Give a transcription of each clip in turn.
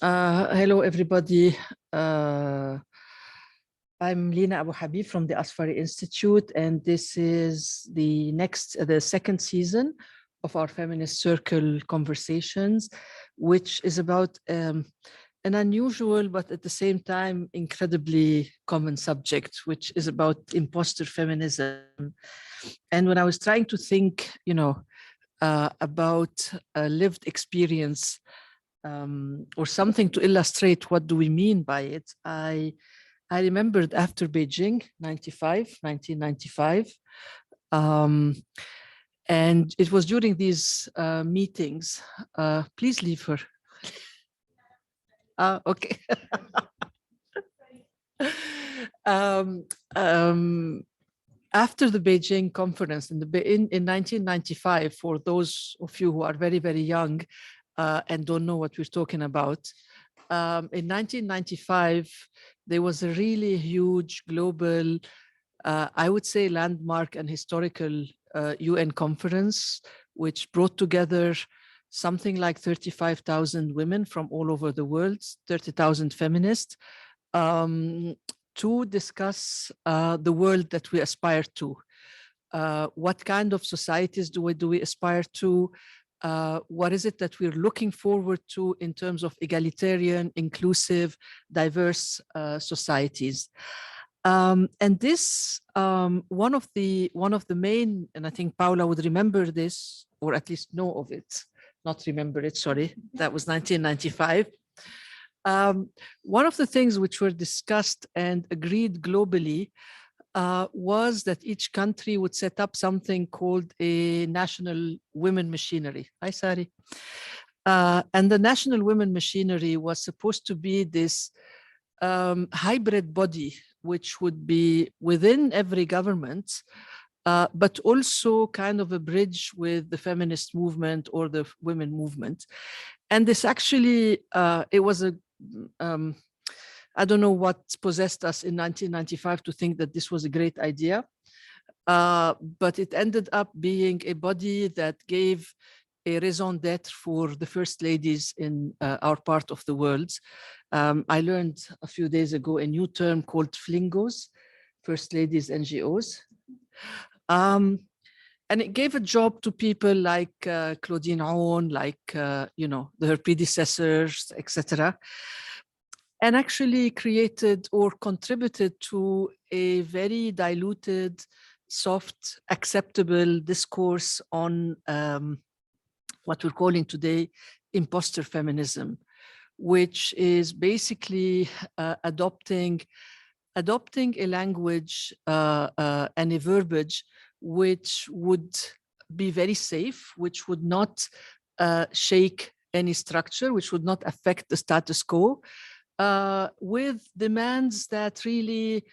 Hello, everybody. I'm Lina Abou Habib from the Asfari Institute, and this is the second season of our Feminist Circle conversations, which is about an unusual, but at the same time, incredibly common subject, which is about impostor feminism. And when I was trying to think, about a lived experience or something to illustrate what do we mean by it, I remembered after Beijing, 1995, and it was during these meetings. Please leave her. Okay. After the Beijing conference in 1995, for those of you who are very, very young and don't know what we're talking about, in 1995, there was a really huge global, I would say, landmark and historical UN conference, which brought together something like 35,000 women from all over the world, 30,000 feminists, to discuss the world that we aspire to. What kind of societies do we aspire to? What is it that we're looking forward to in terms of egalitarian, inclusive, diverse societies? And this, one of the main, and I think Paola would remember this, or at least know of it, not remember it, sorry, that was 1995. One of the things which were discussed and agreed globally was that each country would set up something called a national women machinery. Hi, Sari. And the national women machinery was supposed to be this hybrid body, which would be within every government, but also kind of a bridge with the feminist movement or the women movement. And this actually, it was a, I don't know what possessed us in 1995 to think that this was a great idea, but it ended up being a body that gave a raison d'etre for the first ladies in our part of the world. I learned a few days ago a new term called FLINGOs, First Ladies NGOs. And it gave a job to people like Claudine Aoun, like, her predecessors, etc. And actually created or contributed to a very diluted, soft, acceptable discourse on what we're calling today impostor feminism, which is basically adopting a language and a verbiage which would be very safe, which would not shake any structure, which would not affect the status quo, with demands that really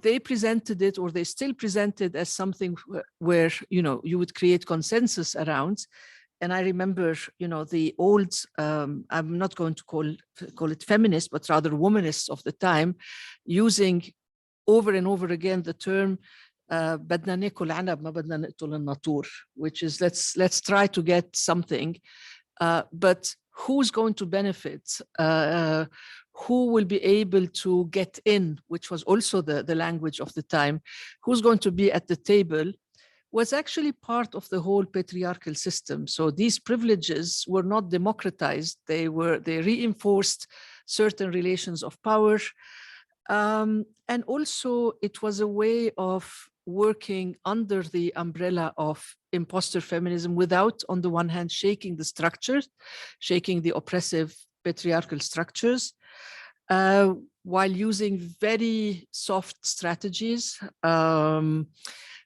they presented it, or they still present it, as something where you would create consensus around. And I remember, the old, I'm not going to call it feminist, but rather womanists of the time, using over and over again the term بدنا ناكل عنب ما بدنا نقتل الناطور, which is let's try to get something, but who's going to benefit? Who will be able to get in, which was also the language of the time, who's going to be at the table, was actually part of the whole patriarchal system. So these privileges were not democratized. They reinforced certain relations of power. And also it was a way of working under the umbrella of impostor feminism without, on the one hand, shaking the structures, shaking the oppressive patriarchal structures, while using very soft strategies,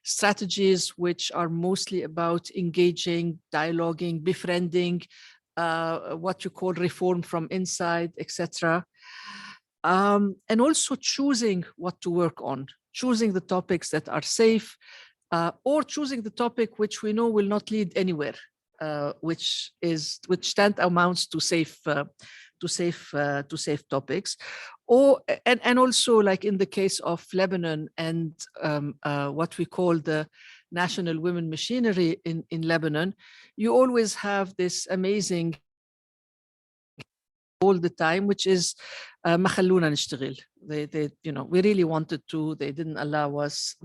strategies which are mostly about engaging, dialoguing, befriending, what you call reform from inside, etc. And also choosing what to work on, choosing the topics that are safe, or choosing the topic which we know will not lead anywhere, which amounts to safe topics, and also, like in the case of Lebanon and what we call the national women machinery in Lebanon, you always have this amazing all the time, which is ما خلونا نشتغل. They, you know, we really wanted to, they didn't allow us.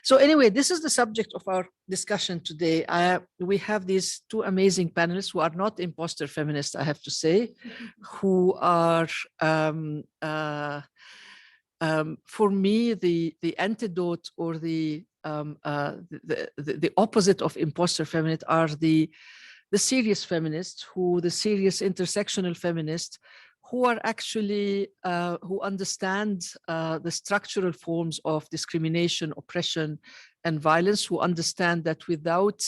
So anyway, this is the subject of our discussion today. We have these two amazing panelists who are not imposter feminists, I have to say, who are, for me, the antidote or the opposite of imposter feminists are the serious feminists, the serious intersectional feminists, who are actually, who understand the structural forms of discrimination, oppression, and violence, who understand that without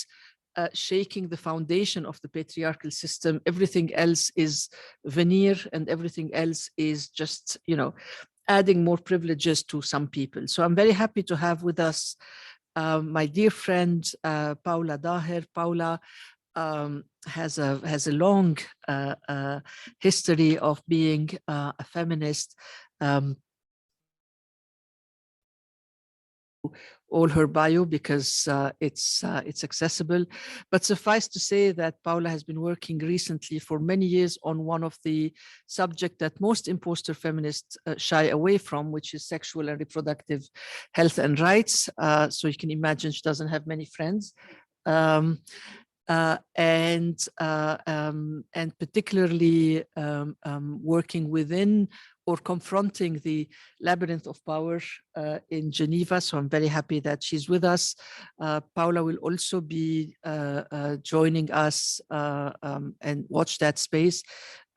shaking the foundation of the patriarchal system, everything else is veneer and everything else is just, you know, adding more privileges to some people. So I'm very happy to have with us my dear friend, Paola Daher. Paola has a long history of being a feminist. All her bio because it's accessible, but suffice to say that Paola has been working recently for many years on one of the subjects that most imposter feminists shy away from, which is sexual and reproductive health and rights. So you can imagine she doesn't have many friends. And particularly working within or confronting the labyrinth of power in Geneva. So I'm very happy that she's with us. Paola will also be joining us and watch that space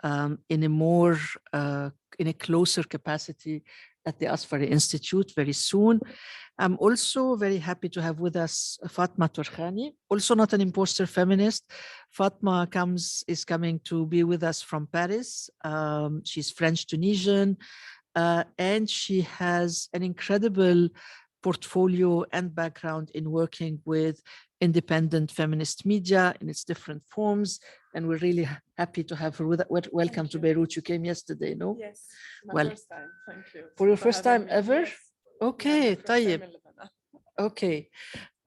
in a more, in a closer capacity at the Asfari Institute very soon. I'm also very happy to have with us Fatma Torkhani, also not an imposter feminist. Fatma is coming to be with us from Paris. She's French Tunisian, and she has an incredible portfolio and background in working with independent feminist media in its different forms. And we're really happy to have her with us. Welcome to Beirut. You came yesterday, no? Yes, my first time. Thank you. For your first time ever? Yes. Okay, طيب. Okay.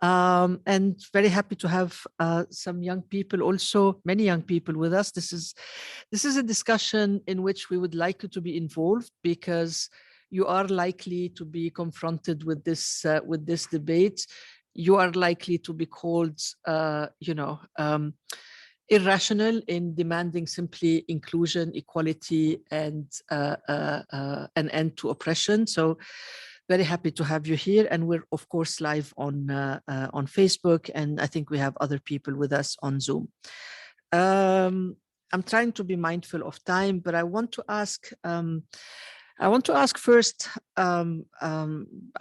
And very happy to have some young people, also many young people with us. This is a discussion in which we would like you to be involved, because you are likely to be confronted with this debate. You are likely to be called, you know, irrational in demanding simply inclusion, equality, and an end to oppression. So very happy to have you here. And we're of course live on Facebook, and I think we have other people with us on Zoom. I'm trying to be mindful of time, but I want to ask first, I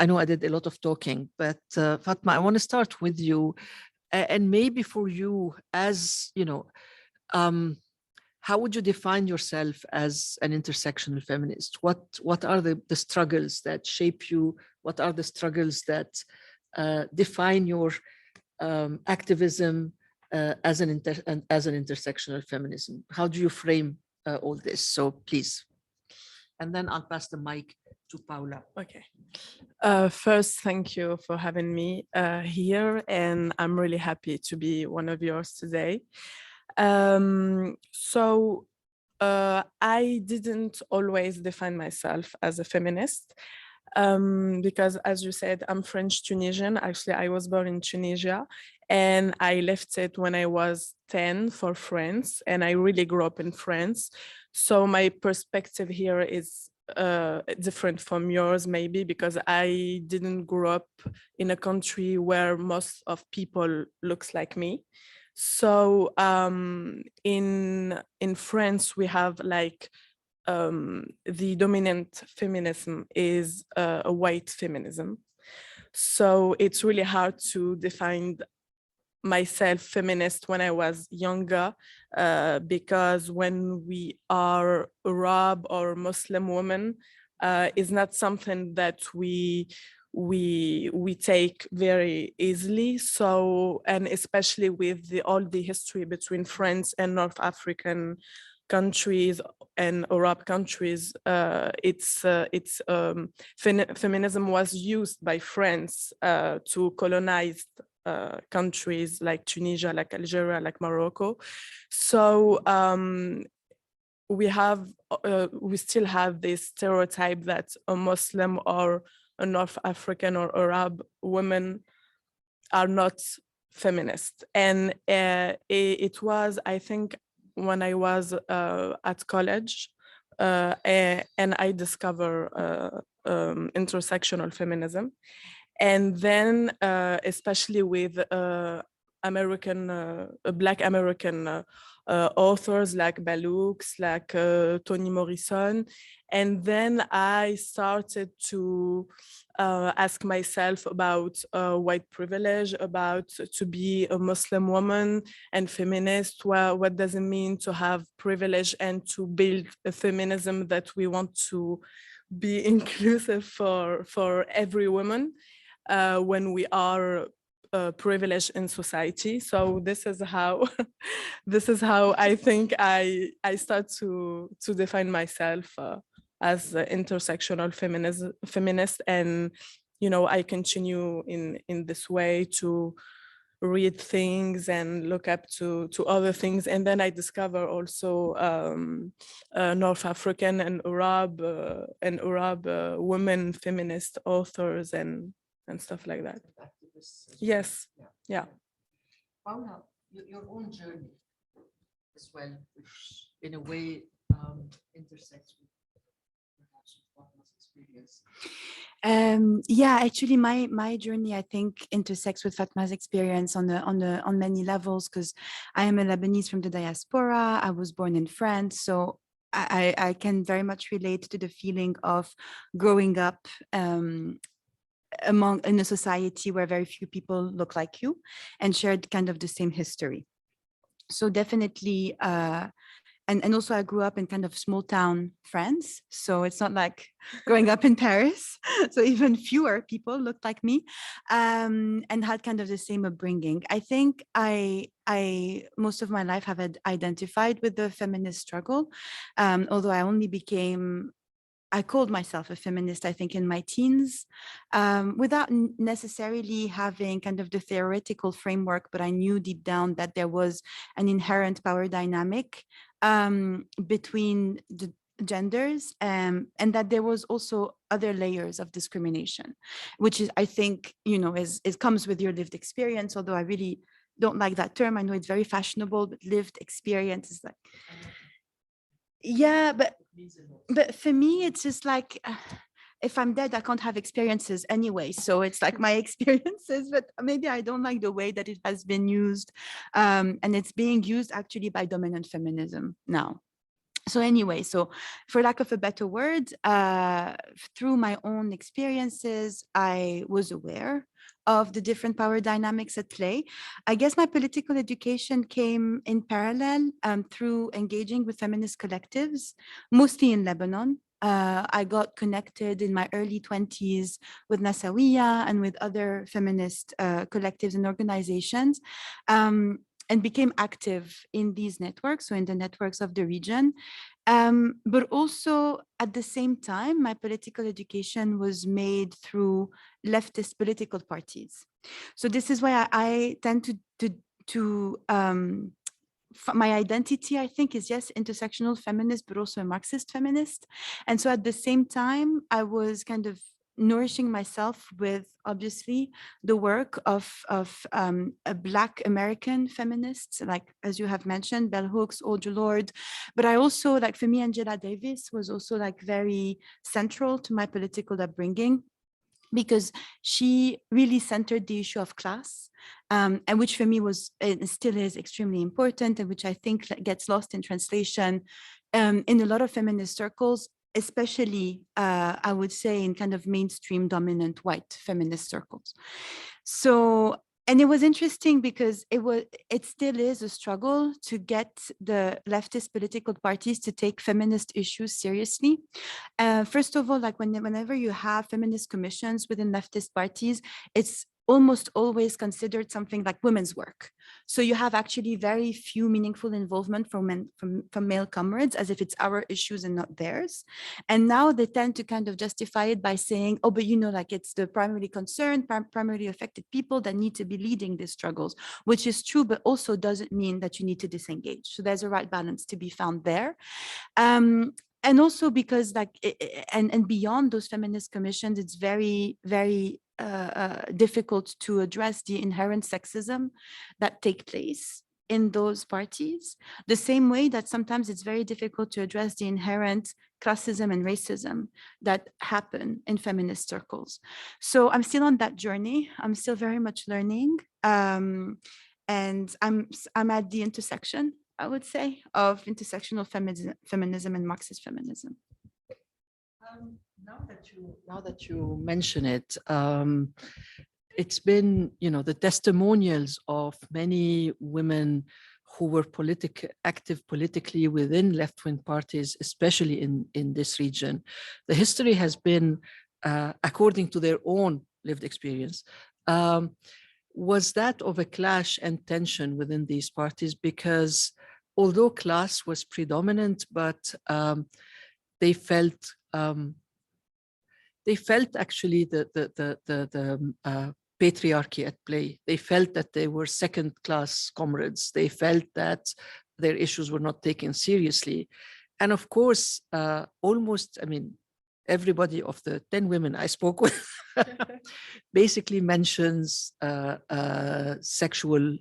know I did a lot of talking, but Fatma, I want to start with you, and maybe for you, as you know, how would you define yourself as an intersectional feminist? What are the struggles that shape you? What are the struggles that define your activism as an intersectional feminism? How do you frame all this? So please. And then I'll pass the mic to Paola. Okay. First, thank you for having me here, and I'm really happy to be one of yours today. So I didn't always define myself as a feminist because, as you said, I'm French Tunisian. Actually, I was born in Tunisia, and I left it when I was 10 for France, and I really grew up in France. So my perspective here is different from yours, maybe because I didn't grow up in a country where most of people looks like me. So in France, we have like the dominant feminism is a white feminism. So it's really hard to define myself feminist when I was younger, because when we are Arab or Muslim women, is not something that we take very easily. So, and especially with all the history between France and North African countries and Arab countries, feminism was used by France to colonize countries like Tunisia, like Algeria, like Morocco. So we still have this stereotype that a Muslim or a North African or Arab women are not feminist. And it was, I think, when I was at college, and I discovered intersectional feminism. And then, especially with Black American authors like Bellux, like Toni Morrison. And then I started to ask myself about white privilege, about to be a Muslim woman and feminist. Well, what does it mean to have privilege and to build a feminism that we want to be inclusive for every woman when we are privileged in society. So this is how this is how I think I start to define myself as intersectional feminist, and I continue in this way to read things and look up to other things. And then I discover also North African and Arab women feminist authors and stuff like that. Yes. Yeah. Paola, your own journey as well, which in a way intersects with perhaps Fatma's experience. Yeah, actually, my journey, I think, intersects with Fatma's experience on many levels, because I am a Lebanese from the diaspora. I was born in France, so I can very much relate to the feeling of growing up in a society where very few people look like you and shared kind of the same history. So definitely, and also I grew up in kind of small town France. So it's not like growing up in Paris. So even fewer people looked like me and had kind of the same upbringing. I think I most of my life have identified with the feminist struggle, although I called myself a feminist, I think, in my teens, without necessarily having kind of the theoretical framework, but I knew deep down that there was an inherent power dynamic between the genders, and that there was also other layers of discrimination, which is, I think, it comes with your lived experience, although I really don't like that term. I know it's very fashionable, but lived experience is like, yeah, but for me, it's just like, if I'm dead, I can't have experiences anyway. So it's like my experiences, but maybe I don't like the way that it has been used. And it's being used actually by dominant feminism now. So anyway, so for lack of a better word, through my own experiences, I was aware of the different power dynamics at play. I guess my political education came in parallel through engaging with feminist collectives, mostly in Lebanon. I got connected in my early 20s with Nasawiya and with other feminist collectives and organizations. And became active in these networks, so in the networks of the region. But also at the same time, my political education was made through leftist political parties. So this is why I tend to my identity, I think, is yes, intersectional feminist, but also a Marxist feminist. And so at the same time, I was kind of nourishing myself with, obviously, the work of a Black American feminists, like, as you have mentioned, Bell Hooks, Audre Lorde. But I also, like, for me, Angela Davis was also like very central to my political upbringing, because she really centered the issue of class, and which for me was, and still is, extremely important, and which I think gets lost in translation in a lot of feminist circles, especially, I would say, in kind of mainstream dominant white feminist circles. So, and it was interesting because it still is a struggle to get the leftist political parties to take feminist issues seriously. First of all, like whenever you have feminist commissions within leftist parties, it's almost always considered something like women's work. So you have actually very few meaningful involvement from male comrades, as if it's our issues and not theirs. And now they tend to kind of justify it by saying, oh, but like it's the primarily concerned, primarily affected people that need to be leading these struggles, which is true, but also doesn't mean that you need to disengage. So there's a right balance to be found there. And also because and beyond those feminist commissions, it's very, very difficult to address the inherent sexism that take place in those parties, the same way that sometimes it's very difficult to address the inherent classism and racism that happen in feminist circles. So I'm still on that journey. I'm still very much learning. And I'm at the intersection, I would say, of intersectional feminism and Marxist feminism. Now that you mention it, it's been, the testimonials of many women who were active politically within left-wing parties, especially in this region. The history has been, according to their own lived experience, was that of a clash and tension within these parties, because although class was predominant, but they felt actually the patriarchy at play. They felt that they were second-class comrades. They felt that their issues were not taken seriously. And of course, almost, everybody of the 10 women I spoke with basically mentions sexual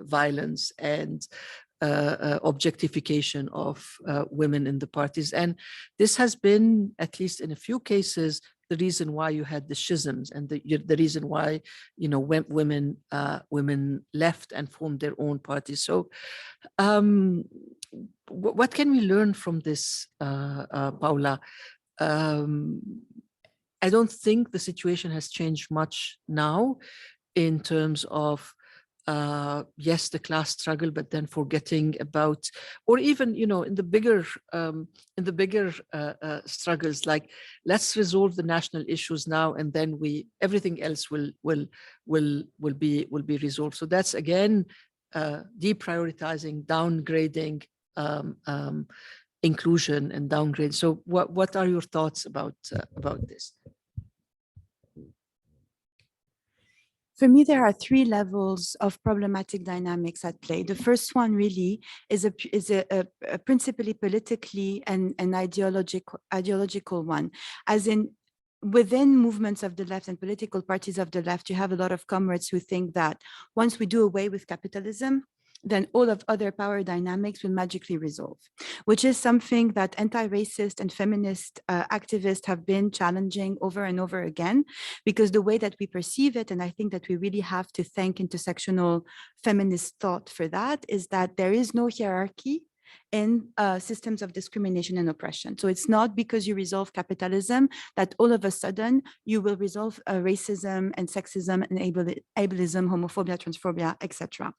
violence and objectification of women in the parties. And this has been, at least in a few cases, the reason why you had the schisms and the reason why, women left and formed their own parties. So what can we learn from this, Paola? I don't think the situation has changed much now in terms of yes, the class struggle, but then forgetting about, or even, in the bigger struggles, like let's resolve the national issues now, and then everything else will be resolved. So that's again deprioritizing, downgrading inclusion and downgrade. So what are your thoughts about this? For me, there are three levels of problematic dynamics at play. The first one really is a principally politically and ideological one, as in within movements of the left and political parties of the left, you have a lot of comrades who think that once we do away with capitalism, then all of other power dynamics will magically resolve, which is something that anti-racist and feminist activists have been challenging over and over again, because the way that we perceive it, and I think that we really have to thank intersectional feminist thought for that, is that there is no hierarchy in systems of discrimination and oppression. So it's not because you resolve capitalism that all of a sudden you will resolve racism and sexism and ableism, homophobia, transphobia, etc.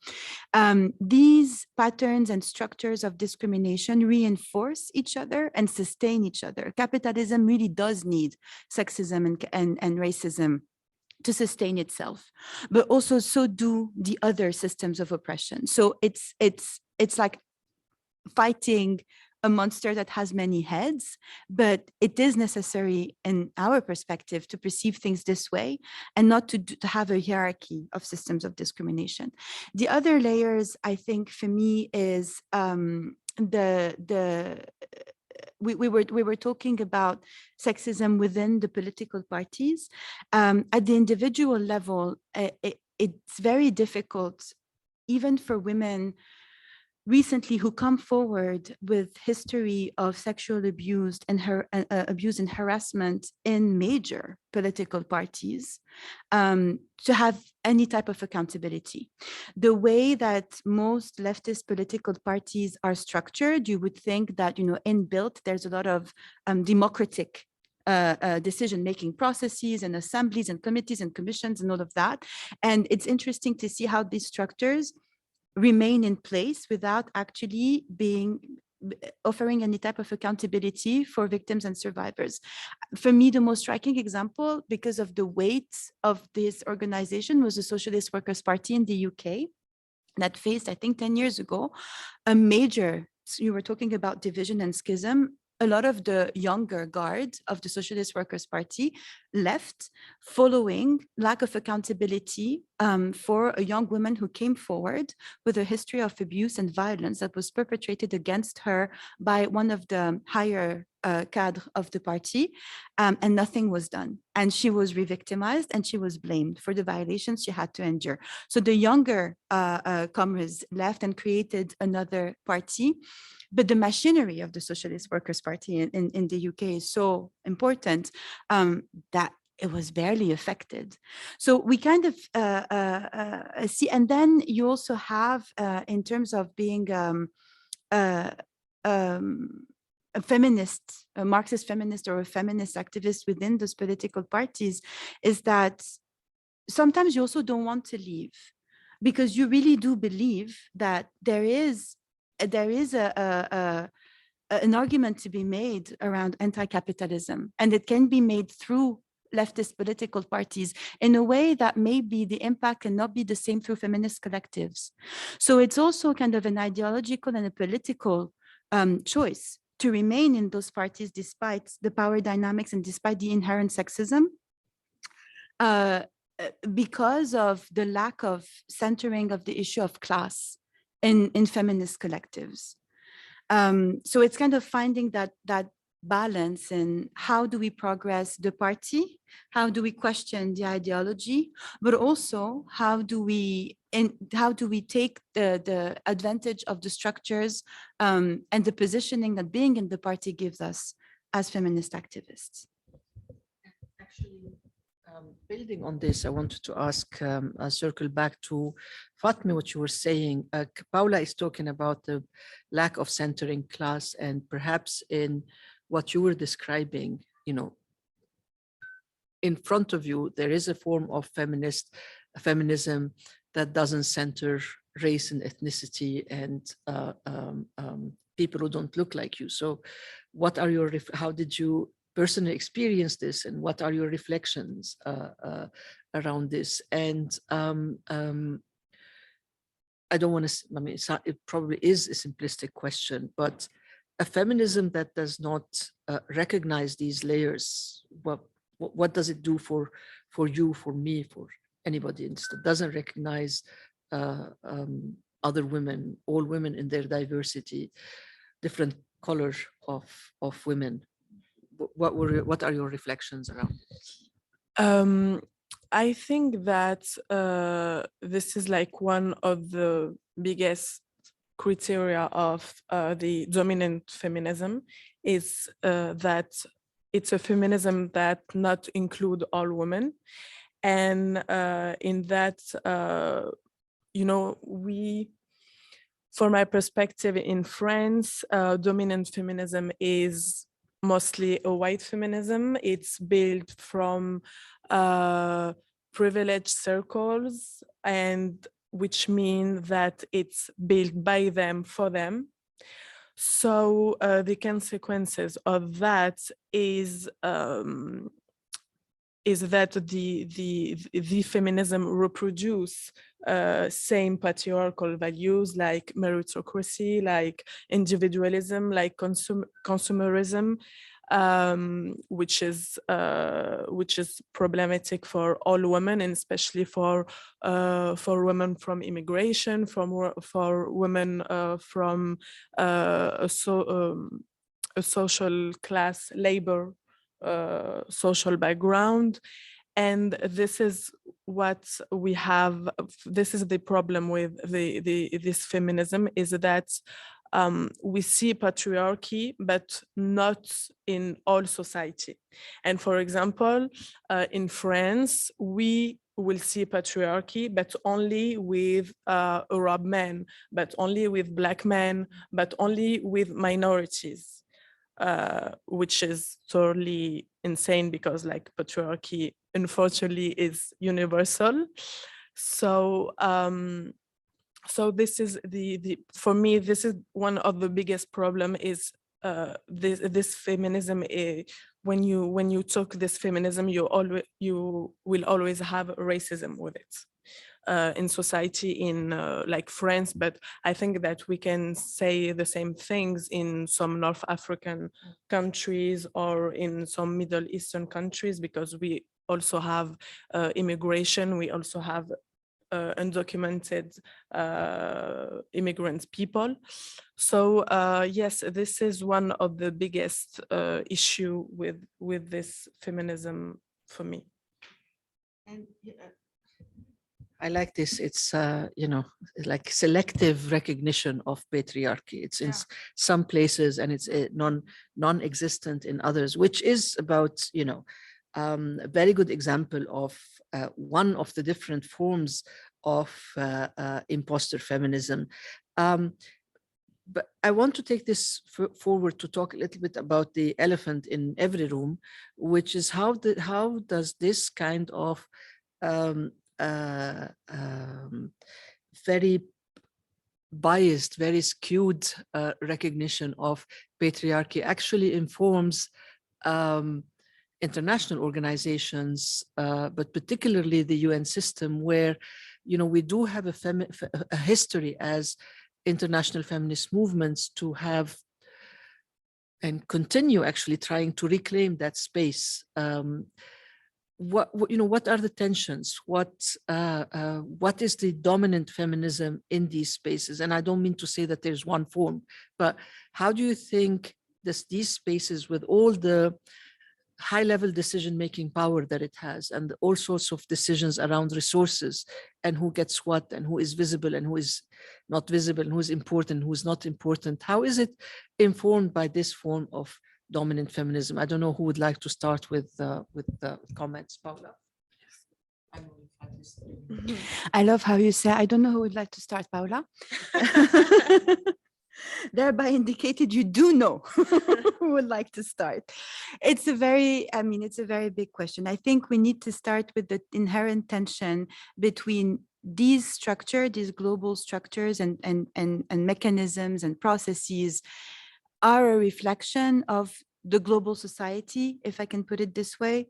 These patterns and structures of discrimination reinforce each other and sustain each other. Capitalism really does need sexism and racism to sustain itself, but also so do the other systems of oppression. So it's like fighting a monster that has many heads, but it is necessary in our perspective to perceive things this way and not to have a hierarchy of systems of discrimination. The other layers, I think, for me is we were talking about sexism within the political parties. At the individual level, it's very difficult, even for women recently who come forward with history of sexual abuse and abuse and harassment in major political parties, to have any type of accountability. The way that most leftist political parties are structured, you would think that, inbuilt, there's a lot of democratic decision-making processes and assemblies and committees and commissions and all of that. And it's interesting to see how these structures remain in place without actually being offering any type of accountability for victims and survivors. For me, the most striking example, because of the weight of this organization, was the Socialist Workers' Party in the UK that faced, I think 10 years ago, a major, so you were talking about division and schism, a lot of the younger guard of the Socialist Workers' Party left following lack of accountability for a young woman who came forward with a history of abuse and violence that was perpetrated against her by one of the higher cadre of the party, and nothing was done. And she was re-victimized and she was blamed for the violations she had to endure. So the younger comrades left and created another party. But the machinery of the Socialist Workers' Party in the UK is so important that it was barely affected. So we kind of see, and then you also have, in terms of being a feminist, a Marxist feminist or a feminist activist within those political parties, is that sometimes you also don't want to leave because you really do believe that there is an argument to be made around anti-capitalism, and it can be made through leftist political parties in a way that maybe the impact cannot be the same through feminist collectives. So it's also kind of an ideological and a political choice to remain in those parties despite the power dynamics and despite the inherent sexism, because of the lack of centering of the issue of class in feminist collectives. So it's kind of finding that balance in how do we progress the party, how do we question the ideology, but also how do we take the advantage of the structures and the positioning that being in the party gives us as feminist activists. Actually, building on this, I wanted to ask, circle back to Fatma, what you were saying. Paola is talking about the lack of centering class, and perhaps in what you were describing, you know, in front of you, there is a form of feminism that doesn't center race and ethnicity and people who don't look like you. So what are your, how did you personally experience this, and what are your reflections around this? And I don't want to, I mean, it probably is a simplistic question, but a feminism that does not recognize these layers, what does it do for you, for me, for anybody that doesn't recognize other women, all women in their diversity, different color of women? What are your reflections around it? I think that this is like one of the biggest criteria of the dominant feminism, is that it's a feminism that not include all women. And in that, you know, from my perspective in France, dominant feminism is mostly a white feminism. It's built from privileged circles, and which mean that it's built by them for them. So the consequences of that is that the feminism reproduce same patriarchal values like meritocracy, like individualism, like consumerism, which is problematic for all women, and especially for women from immigration, for women from a social class, labor social background. And this is what we have. This is the problem with this feminism, is that we see patriarchy, but not in all society. And for example, in France, we will see patriarchy, but only with Arab men, but only with Black men, but only with minorities, which is totally insane, because like patriarchy, unfortunately, is universal. So So this is for me, this is one of the biggest problem is this feminism. When you talk this feminism, you will always have racism with it. In society in like France, but I think that we can say the same things in some North African countries or in some Middle Eastern countries, because we also have immigration, we also have undocumented immigrant people. So yes, this is one of the biggest issue with this feminism for me. And I like this. It's, like selective recognition of patriarchy. It's in some places and it's non-existent in others, which is about, a very good example of one of the different forms of imposter feminism. But I want to take this forward to talk a little bit about the elephant in every room, which is how does this kind of very biased, very skewed recognition of patriarchy actually informs international organizations, but particularly the UN system, where we do have a history as international feminist movements to have and continue actually trying to reclaim that space. What are the tensions? What is the dominant feminism in these spaces? And I don't mean to say that there's one form, but how do you think these spaces, with all the high-level decision-making power that it has, and all sorts of decisions around resources and who gets what and who is visible and who is not visible and who is important, who is not important, how is it informed by this form of dominant feminism? I don't know who would like to start with the comments. Paola. I love how you say, I don't know who would like to start, Paola. Thereby indicated you do know who would like to start. It's a very big question. I think we need to start with the inherent tension between these global structures and mechanisms and processes are a reflection of the global society, if I can put it this way.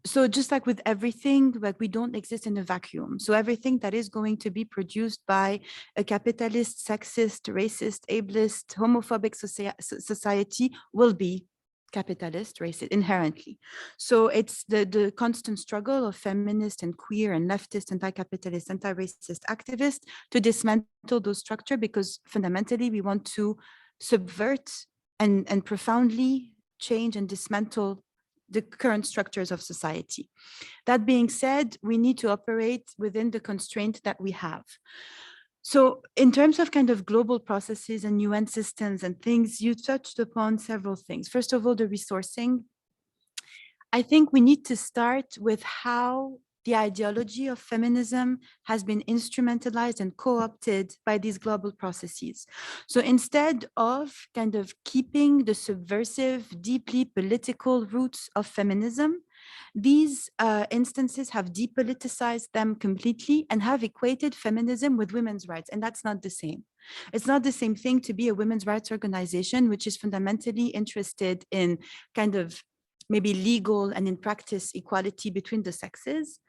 So just like with everything, like we don't exist in a vacuum. So everything that is going to be produced by a capitalist, sexist, racist, ableist, homophobic society will be capitalist, racist inherently. So it's the constant struggle of feminist and queer and leftist, anti-capitalist, anti-racist activists to dismantle those structures, because fundamentally we want to subvert and profoundly change and dismantle the current structures of society. That being said, we need to operate within the constraint that we have. So in terms of kind of global processes and UN systems and things, you touched upon several things. First of all, the resourcing. I think we need to start with how the ideology of feminism has been instrumentalized and co-opted by these global processes. So instead of kind of keeping the subversive, deeply political roots of feminism, these instances have depoliticized them completely and have equated feminism with women's rights. And that's not the same. It's not the same thing to be a women's rights organization, which is fundamentally interested in kind of maybe legal and in practice equality between the sexes,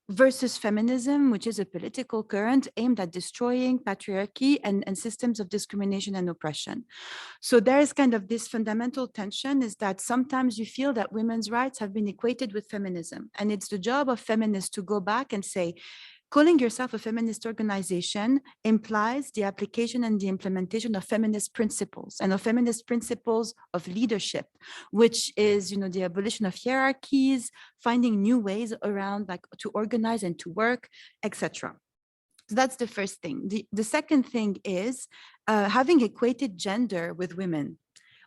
versus feminism, which is a political current aimed at destroying patriarchy and systems of discrimination and oppression. So there is kind of this fundamental tension, is that sometimes you feel that women's rights have been equated with feminism. And it's the job of feminists to go back and say, calling yourself a feminist organization implies the application and the implementation of feminist principles and of feminist principles of leadership, which is, the abolition of hierarchies, finding new ways around like to organize and to work, etc. So that's the first thing. The second thing is having equated gender with women,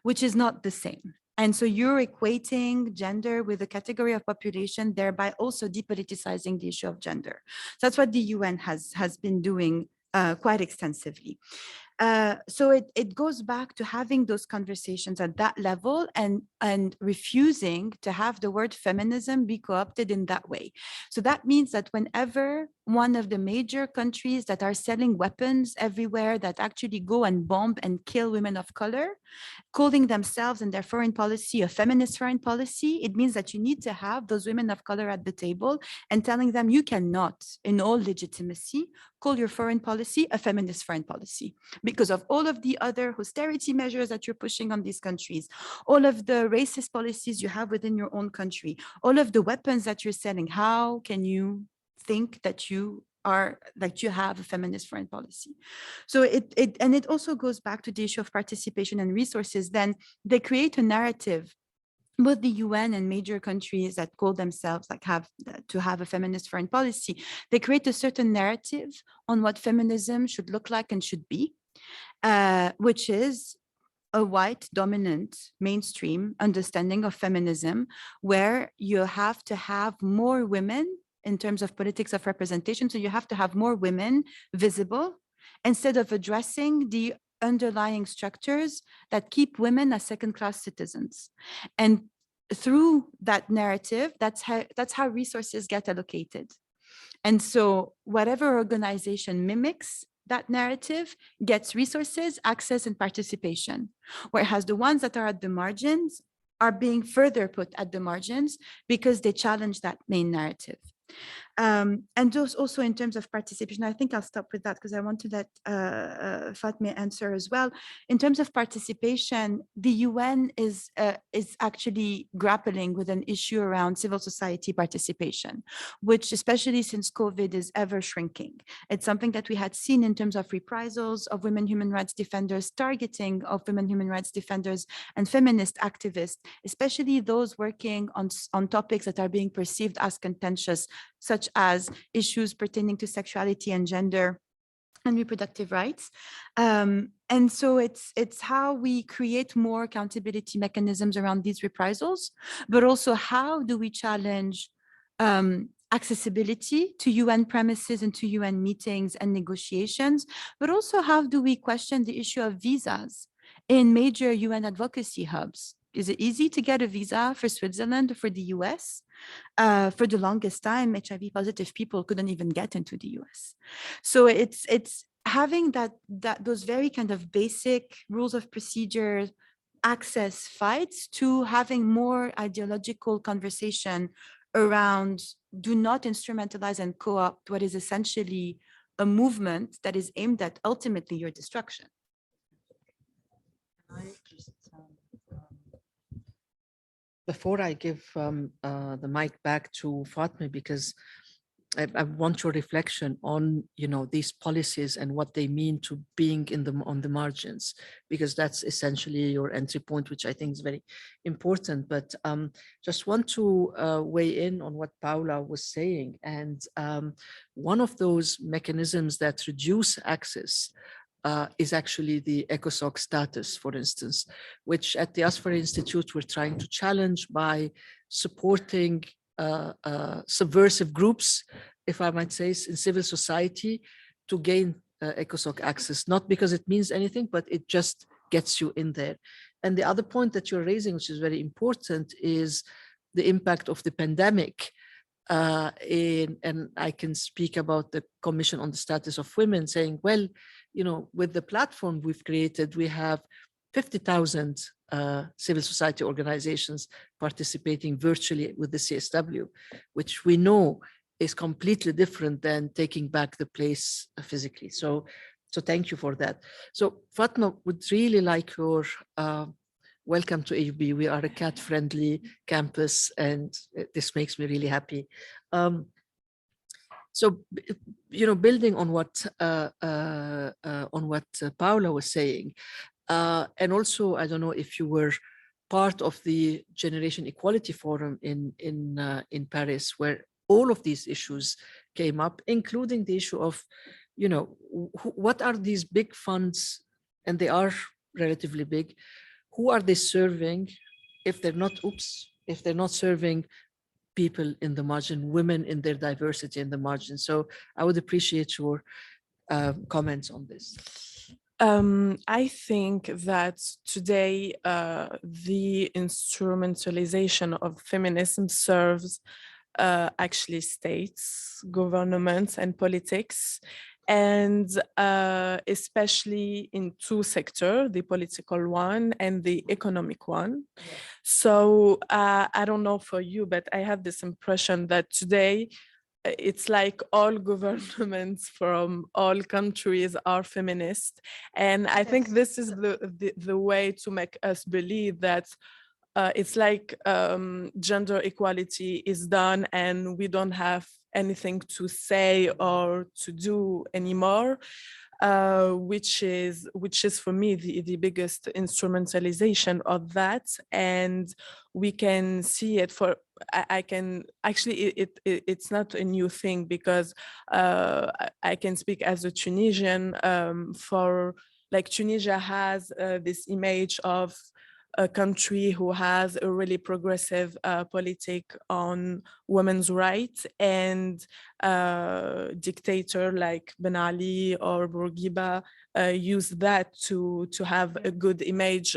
which is not the same. And so you're equating gender with a category of population, thereby also depoliticizing the issue of gender. So that's what the UN has been doing quite extensively. So it goes back to having those conversations at that level and refusing to have the word feminism be co-opted in that way. So that means that whenever one of the major countries that are selling weapons everywhere that actually go and bomb and kill women of color, calling themselves and their foreign policy a feminist foreign policy, it means that you need to have those women of color at the table and telling them you cannot, in all legitimacy, call your foreign policy a feminist foreign policy because of all of the other austerity measures that you're pushing on these countries, all of the racist policies you have within your own country, all of the weapons that you're selling. How can you think that you have a feminist foreign policy? So it also goes back to the issue of participation and resources. Then they create a narrative, both the UN and major countries that call themselves have a feminist foreign policy. They create a certain narrative on what feminism should look like and should be, which is a white dominant mainstream understanding of feminism, where you have to have more women in terms of politics of representation. So you have to have more women visible instead of addressing the underlying structures that keep women as second-class citizens. And through that narrative, that's how resources get allocated. And so whatever organization mimics that narrative gets resources, access, and participation, whereas the ones that are at the margins are being further put at the margins because they challenge that main narrative. And those also in terms of participation, I think I'll stop with that because I want to let Fatma answer as well. In terms of participation, the UN is actually grappling with an issue around civil society participation, which especially since COVID is ever shrinking. It's something that we had seen in terms of reprisals of women human rights defenders, targeting of women human rights defenders and feminist activists, especially those working on topics that are being perceived as contentious, such as issues pertaining to sexuality and gender and reproductive rights. And so it's how we create more accountability mechanisms around these reprisals, but also how do we challenge accessibility to UN premises and to UN meetings and negotiations, but also how do we question the issue of visas in major UN advocacy hubs? Is it easy to get a visa for Switzerland or for the US? For the longest time, HIV positive people couldn't even get into the US. So it's having those very kind of basic rules of procedure, access fights, to having more ideological conversation around do not instrumentalize and co-opt what is essentially a movement that is aimed at ultimately your destruction. Before I give the mic back to Fatma, because I want your reflection on, these policies and what they mean to being on the margins, because that's essentially your entry point, which I think is very important. But just want to weigh in on what Paola was saying. And one of those mechanisms that reduce access is actually the ECOSOC status, for instance, which at the Asfari Institute we're trying to challenge by supporting subversive groups, if I might say, in civil society to gain ECOSOC access, not because it means anything, but it just gets you in there. And the other point that you're raising, which is very important, is the impact of the pandemic. And I can speak about the Commission on the Status of Women, saying, well, with the platform we've created, we have 50,000 civil society organizations participating virtually with the CSW, which we know is completely different than taking back the place physically. So thank you for that. So Fatma, would really like your welcome to AUB. We are a cat-friendly campus, and this makes me really happy. So, building on what Paola was saying, and also, I don't know if you were part of the Generation Equality Forum in Paris, where all of these issues came up, including the issue of, what are these big funds, and they are relatively big. Who are they serving if they're not serving people in the margin, women in their diversity in the margin? So I would appreciate your comments on this. I think that today the instrumentalization of feminism serves actually states, governments, and politics, and especially in two sectors, the political one and the economic one. Yeah. So I don't know for you, but I have this impression that today it's like all governments from all countries are feminist. And I think this is the way to make us believe that it's like gender equality is done and we don't have anything to say or to do anymore, which is for me the biggest instrumentalization of that. And we can see it for, I can actually, it's not a new thing, because I can speak as a Tunisian. For like, Tunisia has this image of a country who has a really progressive politic on women's rights, and dictator like Ben Ali or Bourguiba use that to have a good image,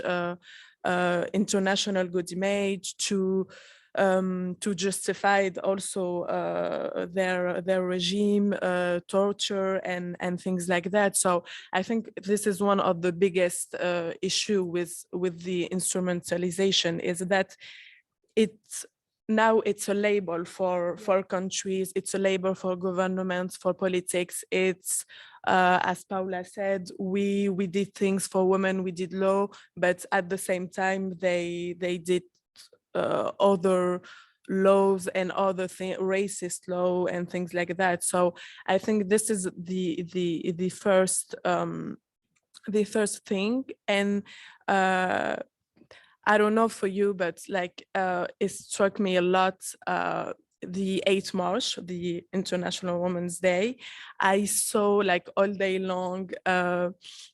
international good image, to justify also their regime, torture and things like that. So I think this is one of the biggest issue with the instrumentalization, is that now it's a label for countries, it's a label for governments, for politics. It's as Paola said, we did things for women, we did law, but at the same time they did other laws and other racist law and things like that. So I think this is the first thing. And I don't know for you, but like it struck me a lot, the 8th March, the International Women's Day. I saw like all day long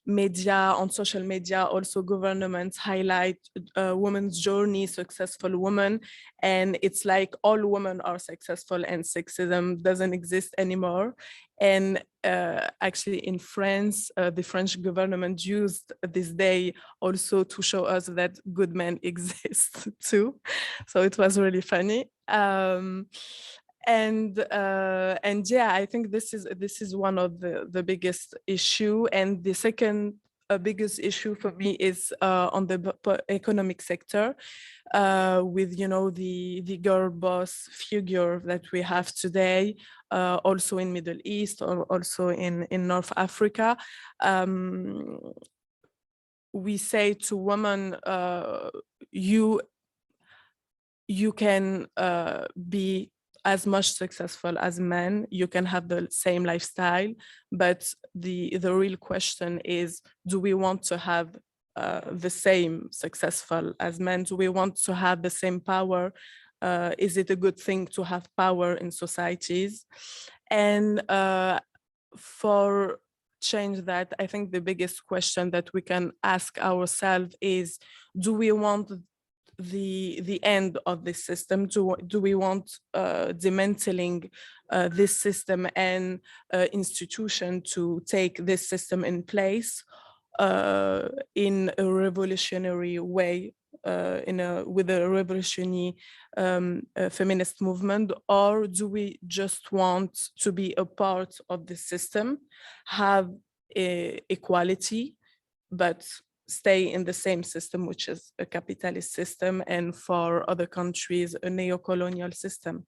media, on social media, also governments highlight women's journey, successful women. And it's like all women are successful and sexism doesn't exist anymore. And actually in France, the French government used this day also to show us that good men exist too. So it was really funny. And yeah, I think this is one of the biggest issue. And the second biggest issue for me is on the economic sector, with the girl boss figure that we have today, also in Middle East, or also in North Africa. We say to women, you can be as much successful as men, you can have the same lifestyle, but the real question is, do we want to have the same successful as men? Do we want to have the same power? Is it a good thing to have power in societies? And for change that, I think the biggest question that we can ask ourselves is, do we want the end of this system? Do we want dismantling this system and institution to take this system in place in a revolutionary way, with a revolutionary feminist movement? Or do we just want to be a part of the system, have equality, but stay in the same system, which is a capitalist system, and for other countries, a neo-colonial system?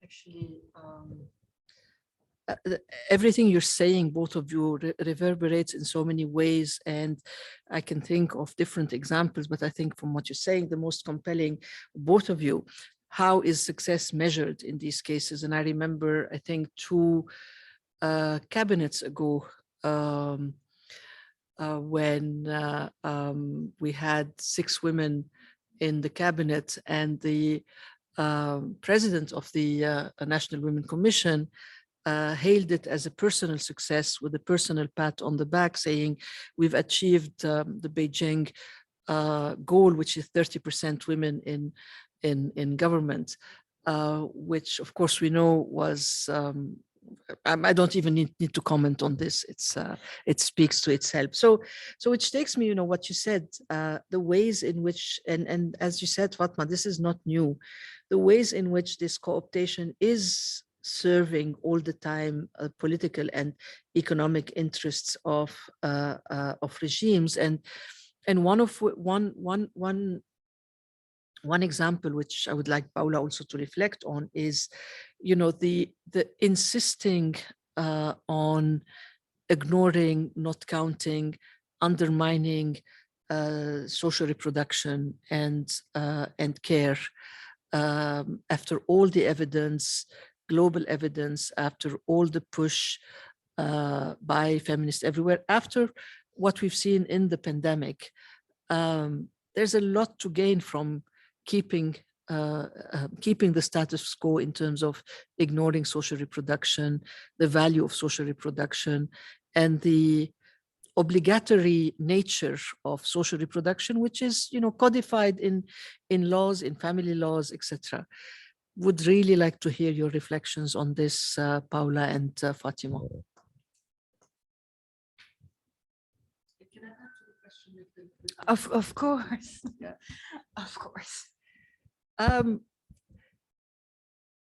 Actually, everything you're saying, both of you, reverberates in so many ways, and I can think of different examples, but I think from what you're saying, the most compelling, both of you, how is success measured in these cases? And I remember, I think 2 cabinets ago, when we had 6 women in the cabinet, and the president of the National Women Commission hailed it as a personal success, with a personal pat on the back, saying, we've achieved the Beijing goal, which is 30% women in government, which of course we know was I don't even need to comment on this. It speaks to itself. So which takes me, what you said, the ways in which, and as you said, Fatma, this is not new, the ways in which this co-optation is serving all the time political and economic interests of regimes, and one example which I would like Paola also to reflect on is, the insisting on ignoring, not counting, undermining social reproduction and care after all the evidence, global evidence, after all the push by feminists everywhere, after what we've seen in the pandemic. There's a lot to gain from keeping the status quo in terms of ignoring social reproduction, the value of social reproduction, and the obligatory nature of social reproduction, which is, codified in laws, in family laws, etc. Would really like to hear your reflections on this, Paola and Fatima. Can I add to the question? Of course. Yeah. Of course.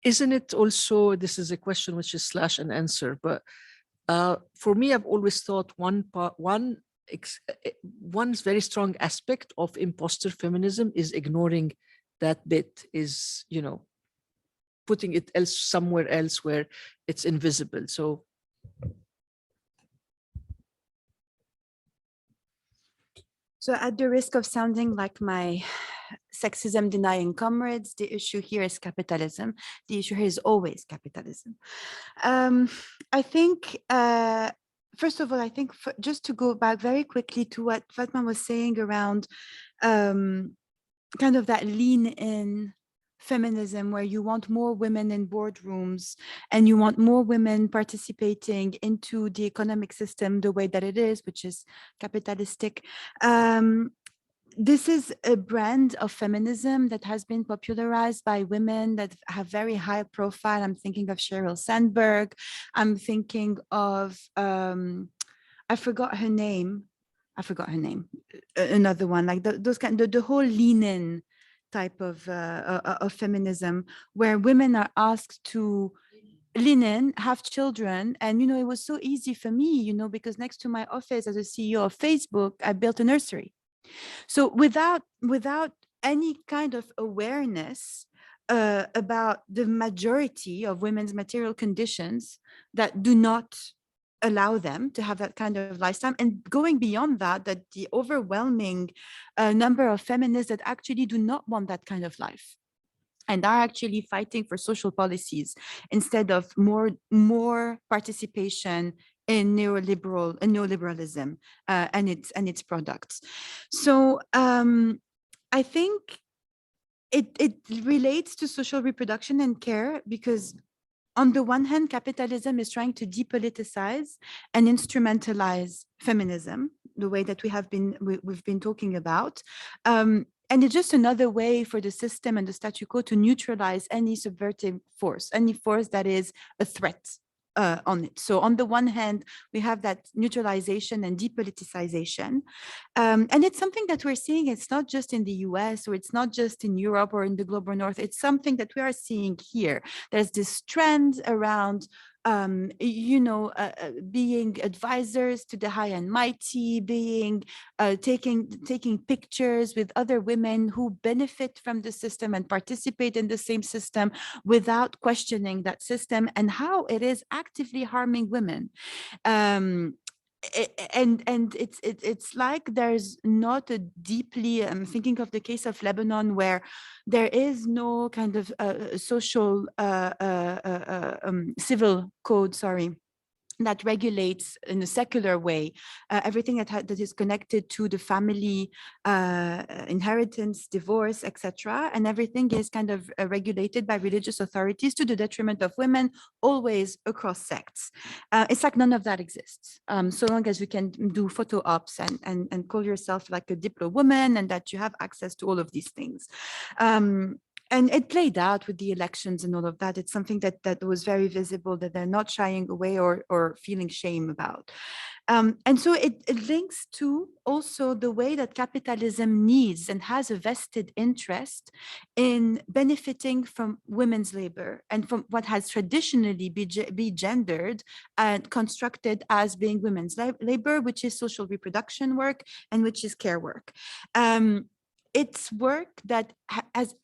Isn't it also, this is a question which is slash and answer, but for me, I've always thought one's very strong aspect of imposter feminism is ignoring that bit, is, putting it somewhere else where it's invisible. So at the risk of sounding like my sexism denying comrades, the issue here is capitalism. The issue here is always capitalism. I think, first of all, I think just to go back very quickly to what Fatma was saying around kind of that lean in feminism, where you want more women in boardrooms and you want more women participating into the economic system the way that it is, which is capitalistic. This is a brand of feminism that has been popularized by women that have very high profile. I'm thinking of Sheryl Sandberg. I'm thinking of, I forgot her name. Another one, like those kind of the whole lean in type of feminism, where women are asked to lean in, have children. And, it was so easy for me, because next to my office as a CEO of Facebook, I built a nursery. So without any kind of awareness about the majority of women's material conditions that do not allow them to have that kind of lifestyle, and going beyond that the overwhelming number of feminists that actually do not want that kind of life and are actually fighting for social policies instead of more participation in neoliberalism and its products. So I think it relates to social reproduction and care, because on the one hand, capitalism is trying to depoliticize and instrumentalize feminism, the way that we've been talking about. And it's just another way for the system and the statu quo to neutralize any subverting force, any force that is a threat on it. So on the one hand, we have that neutralization and depoliticization. And it's something that we're seeing. It's not just in the US, or it's not just in Europe or in the global north. It's something that we are seeing here. There's this trend around being advisors to the high and mighty, being taking pictures with other women who benefit from the system and participate in the same system without questioning that system and how it is actively harming women. And it's like there's not a deeply, I'm thinking of the case of Lebanon, where there is no kind of social civil code, that regulates in a secular way everything that is connected to the family, inheritance, divorce, etc. And everything is kind of regulated by religious authorities to the detriment of women, always across sects. It's like none of that exists. So long as you can do photo ops and call yourself like a Diplo woman and that you have access to all of these things. And it played out with the elections and all of that. It's something that was very visible, that they're not shying away or feeling shame about. And so it links to also the way that capitalism needs and has a vested interest in benefiting from women's labor and from what has traditionally been gendered and constructed as being women's labor, which is social reproduction work and which is care work. It's work that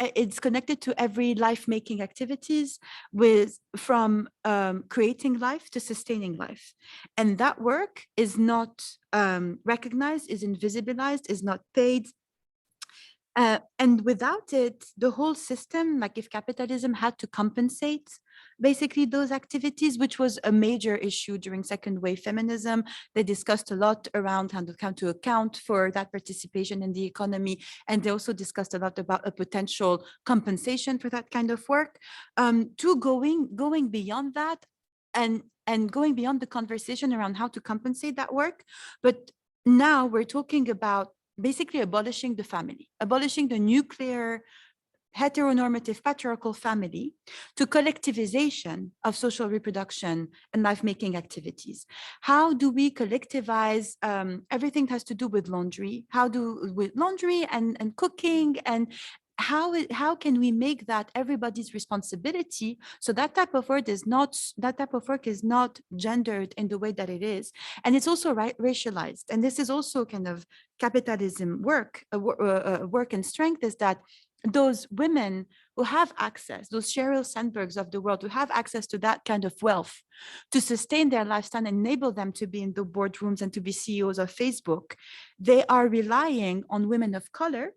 it's connected to every life-making activities, from creating life to sustaining life. And that work is not recognized, is invisibilized, is not paid. And without it, the whole system, like if capitalism had to compensate basically those activities, which was a major issue during second wave feminism, they discussed a lot around how to account for that participation in the economy. And they also discussed a lot about a potential compensation for that kind of work, to going beyond that and going beyond the conversation around how to compensate that work. But now we're talking about basically abolishing the family, abolishing the nuclear heteronormative patriarchal family to collectivization of social reproduction and life-making activities. How do we collectivize everything that has to do with laundry? With laundry and cooking, and how can we make that everybody's responsibility, so that type of work is not gendered in the way that it is, and it's also racialized. And this is also kind of capitalism work and strength, is that those women who have access, those Sheryl Sandbergs of the world, who have access to that kind of wealth to sustain their lifestyle, enable them to be in the boardrooms and to be CEOs of Facebook, they are relying on women of color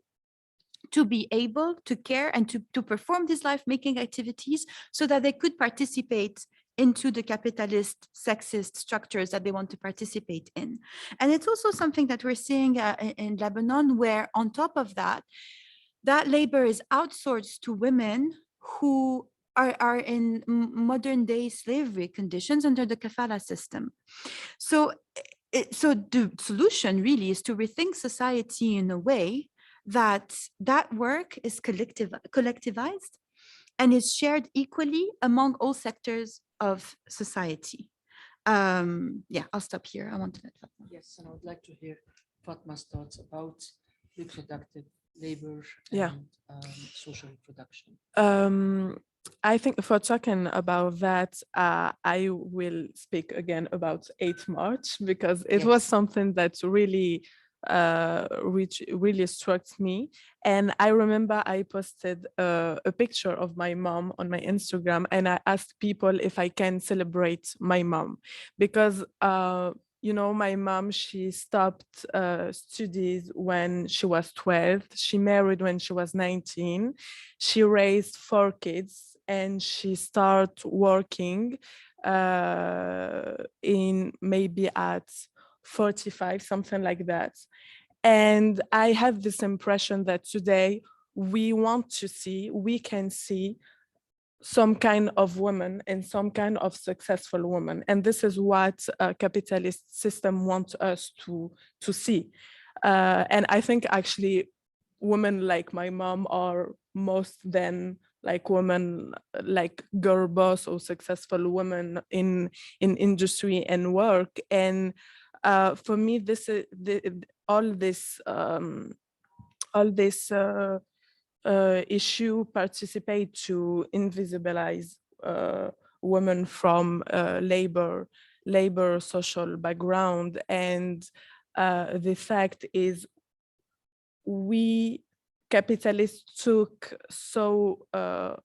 to be able to care and to perform these life-making activities so that they could participate into the capitalist sexist structures that they want to participate in. And it's also something that we're seeing in Lebanon, where on top of that, that labor is outsourced to women who are in modern day slavery conditions under the kafala system. So the solution really is to rethink society in a way that work is collectivized and is shared equally among all sectors of society. Yeah, I'll stop here. I want to let Fatma. Yes, and I would like to hear Fatma's thoughts about reproductive labor Yeah. and social reproduction. I think for talking about that, I will speak again about 8 March, because it was something that really which really struck me. And I remember I posted a picture of my mom on my Instagram, and I asked people if I can celebrate my mom, because you know, my mom, she stopped studies when she was 12. She married when she was 19. She raised 4 kids, and she started working in maybe at 45, something like that. And I have this impression that today we can see some kind of woman and some kind of successful woman. And this is what a capitalist system wants us to see. And I think actually women like my mom are most than like women, like girl boss or successful women in industry and work. And for me, this is all this issue participate to invisibilize women from labor social background. And the fact is, we capitalists took so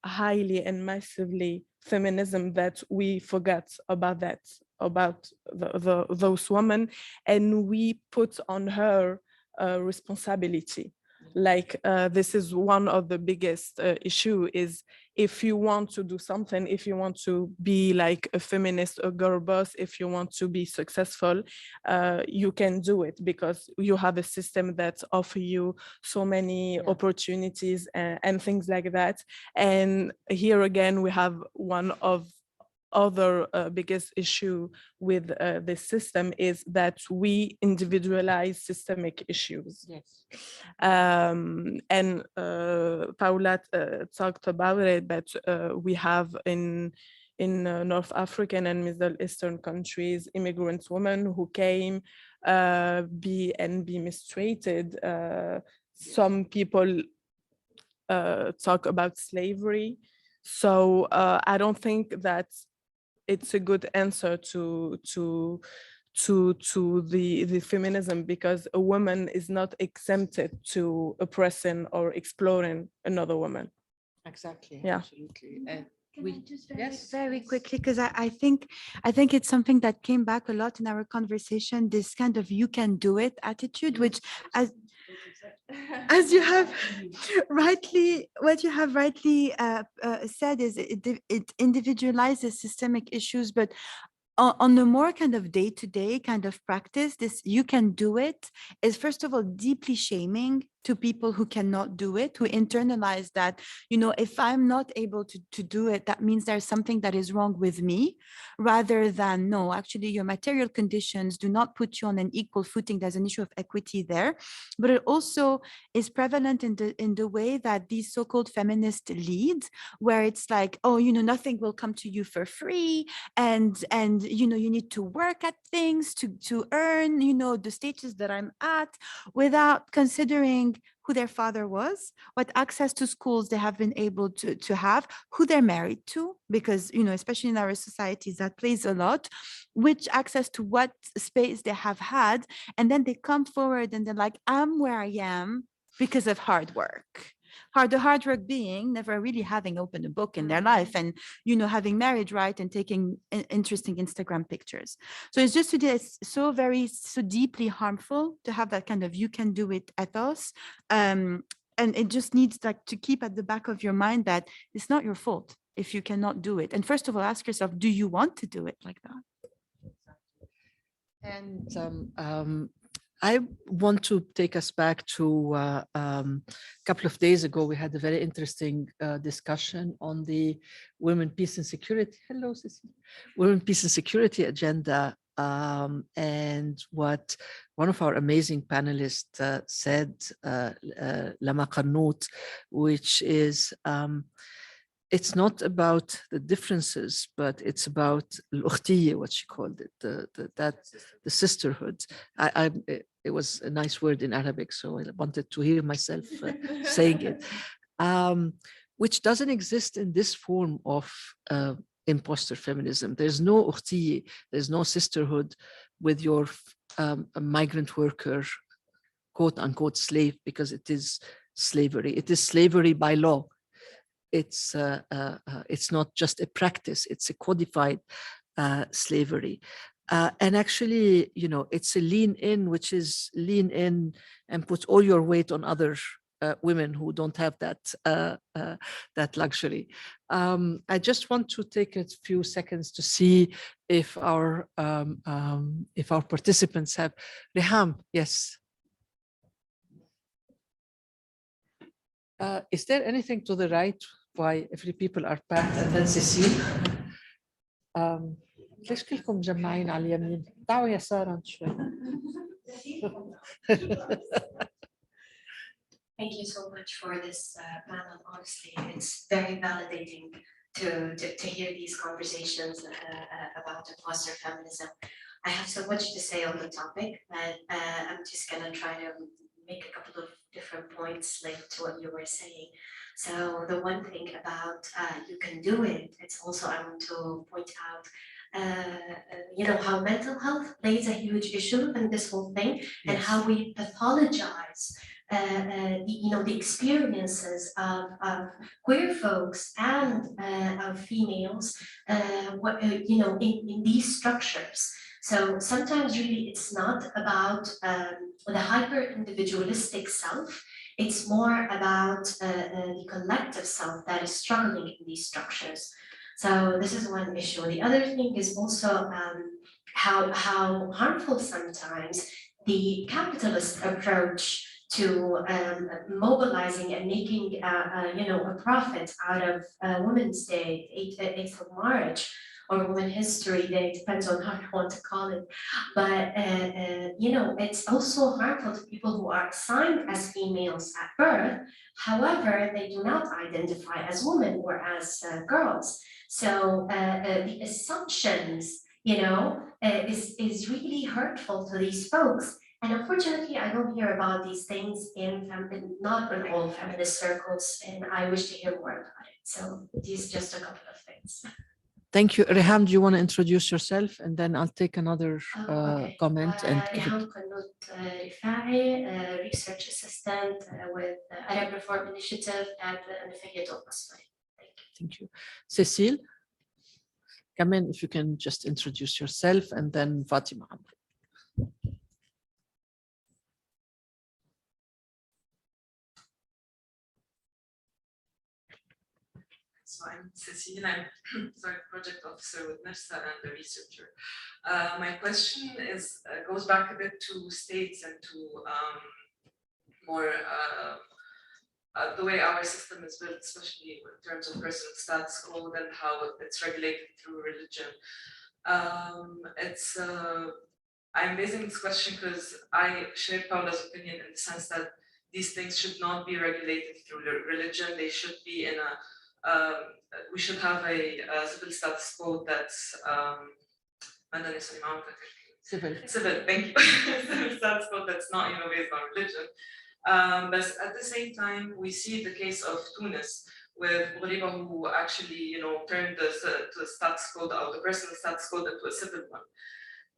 highly and massively feminism that we forgot about that, about those women, and we put on her responsibility. Like this is one of the biggest issue, is if you want to do something, if you want to be like a feminist, a girl boss, if you want to be successful, you can do it, because you have a system that offers you so many opportunities and things like that. And here again, we have one of other biggest issue with this system is that we individualize systemic issues. Yes. And Paola talked about it, but we have in North African and Middle Eastern countries, immigrant women who came be mistreated. Some people talk about slavery. So I don't think that it's a good answer to the feminism, because a woman is not exempted to oppressing or exploring another woman. Exactly. Yeah. Absolutely. And Can we I just yes, very yes. quickly, because I think it's something that came back a lot in our conversation, this kind of you can do it attitude, which as you have rightly, what you have rightly said is it individualizes systemic issues, but on the more kind of day-to-day kind of practice, this you can do it is first of all deeply shaming to people who cannot do it, who internalize that, if I'm not able to do it, that means there's something that is wrong with me, rather than, no, actually your material conditions do not put you on an equal footing. There's an issue of equity there. But it also is prevalent in the way that these so-called feminist leads, where it's like, oh, nothing will come to you for free, and you need to work at things to earn the status that I'm at, without considering who their father was, what access to schools they have been able to have, who they're married to, because especially in our societies that plays a lot, which access to what space they have had, and then they come forward and they're like, I'm where I am because of hard work. The hard work being never really having opened a book in their life, and having married right and taking interesting Instagram pictures. So it's just today, it's so deeply harmful to have that kind of you can do it ethos, and it just needs to keep at the back of your mind that it's not your fault if you cannot do it. And first of all, ask yourself, do you want to do it like that? And I want to take us back to a couple of days ago. We had a very interesting discussion on the Women, Peace and Security. Hello, Cecilia. Women, Peace and Security agenda. And what one of our amazing panelists said, Lama Qarnout, which is, it's not about the differences, but it's about الأختية, what she called it, the sisterhood. It was a nice word in Arabic, so I wanted to hear myself saying it, which doesn't exist in this form of imposter feminism. There's no أختية, there's no sisterhood with your a migrant worker, quote unquote slave, because it is slavery. It is slavery by law. It's not just a practice, it's a codified slavery. And actually, it's a lean in, which is lean in and put all your weight on other women who don't have that luxury. I just want to take a few seconds to see if our participants have. Reham, yes. Is there anything to the right why every people are packed and then Cecile? ليش كلكم مجمعين على اليمين؟ تعالوا يسارا شوي. Thank you so much for this panel. Honestly, it's very validating to hear these conversations about imposter feminism. I have so much to say on the topic, but I'm just gonna try to make a couple of different points linked to what you were saying. So the one thing about you can do it, it's also, I want to point out, how mental health plays a huge issue in this whole thing, yes, and how we pathologize the experiences of queer folks and of females, in these structures. So sometimes really it's not about the hyper-individualistic self, it's more about the collective self that is struggling in these structures. So this is one issue. The other thing is also how harmful sometimes the capitalist approach to mobilizing and making a profit out of Women's Day, 8th of March, or Women History Day, depends on how you want to call it. But, you know, it's also harmful to people who are assigned as females at birth. However, they do not identify as women or as girls. So the assumptions, you know, is really hurtful to these folks. And unfortunately, I don't hear about these things not in all feminist circles, and I wish to hear more about it. So these just a couple of things. Thank you. Reham, do you want to introduce yourself? And then I'll take another Okay. comment. And Reham Qannout Rifai, research assistant with Arab Reform Initiative at the Asfari. Thank you. Cecile, come in if you can just introduce yourself, and then Fatima. So I'm Cecile, I'm project officer with NERSA and a researcher. My question is goes back a bit to states and to more the way our system is built, especially in terms of personal status code and how it's regulated through religion. I'm raising this question because I share Paola's opinion in the sense that these things should not be regulated through religion. They should be in a we should have a civil status code that's civil, thank you. Civil status code that's not, you know, based on religion. But at the same time, we see the case of Tunis with Ghoriba, who actually, you know, turned the status code out, the personal status code into a civil one.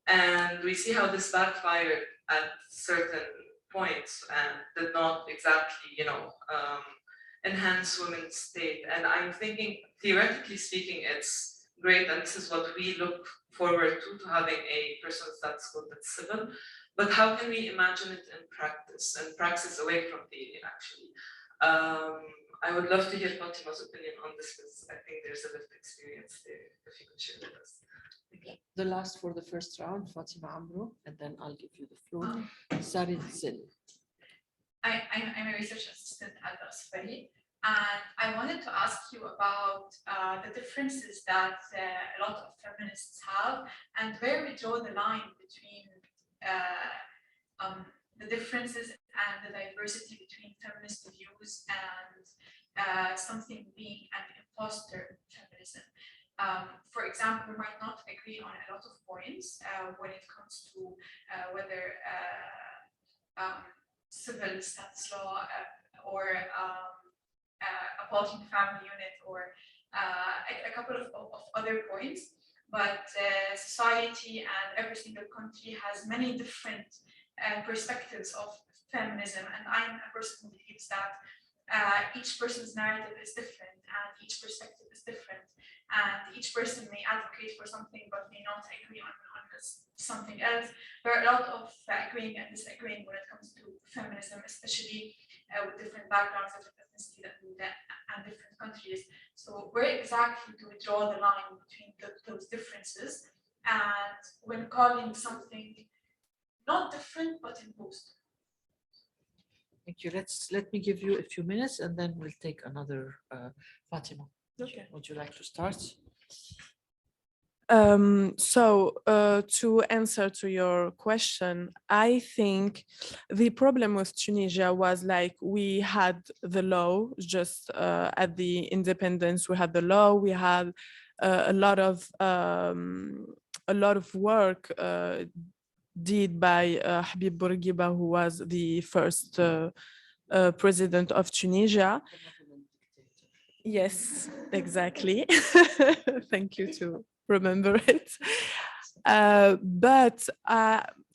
And we see how this backfired at certain points and did not exactly, you know, enhance women's state. And I'm thinking, theoretically speaking, it's great, and this is what we look forward to having a personal status code that's civil. But how can we imagine it in practice, and praxis away from theory, actually? I would love to hear Fatima's opinion on this, because I think there's a lived experience there, if you could share with us. The last for the first round, Fatima Amro, and then I'll give you the floor. Sari Zil. I'm a research assistant at Asfari, and I wanted to ask you about the differences that a lot of feminists have, and where we draw the line between the differences and the diversity between feminist views and something being an imposter feminism. For example, we might not agree on a lot of points when it comes to whether civil status law or abolishing family unit or a couple of other points, but society and every single country has many different perspectives of feminism, and I'm a person who believes that each person's narrative is different and each perspective is different, and each person may advocate for something but may not agree on something else. There are a lot of agreeing and disagreeing when it comes to feminism, especially with different backgrounds, different ethnicity and different countries. So where exactly do we draw the line between those differences, and when calling something not different but imposed? Thank you. Let me give you a few minutes, and then we'll take another Fatima. Okay. Would you like to start? To answer to your question, I think the problem with Tunisia was like we had the law just at the independence. We had the law. We had a lot of work did by Habib Bourguiba, who was the first president of Tunisia. Yes, exactly. Thank you to remember it. But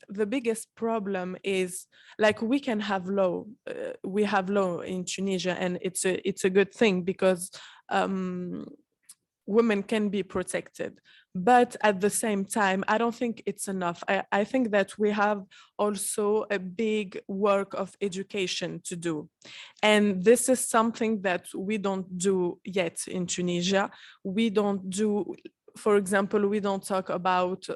the biggest problem is like we can have law. We have law in Tunisia, and it's a good thing because women can be protected. But at the same time, I don't think it's enough. I think that we have also a big work of education to do. And this is something that we don't do yet in Tunisia. We don't do, for example, we don't talk about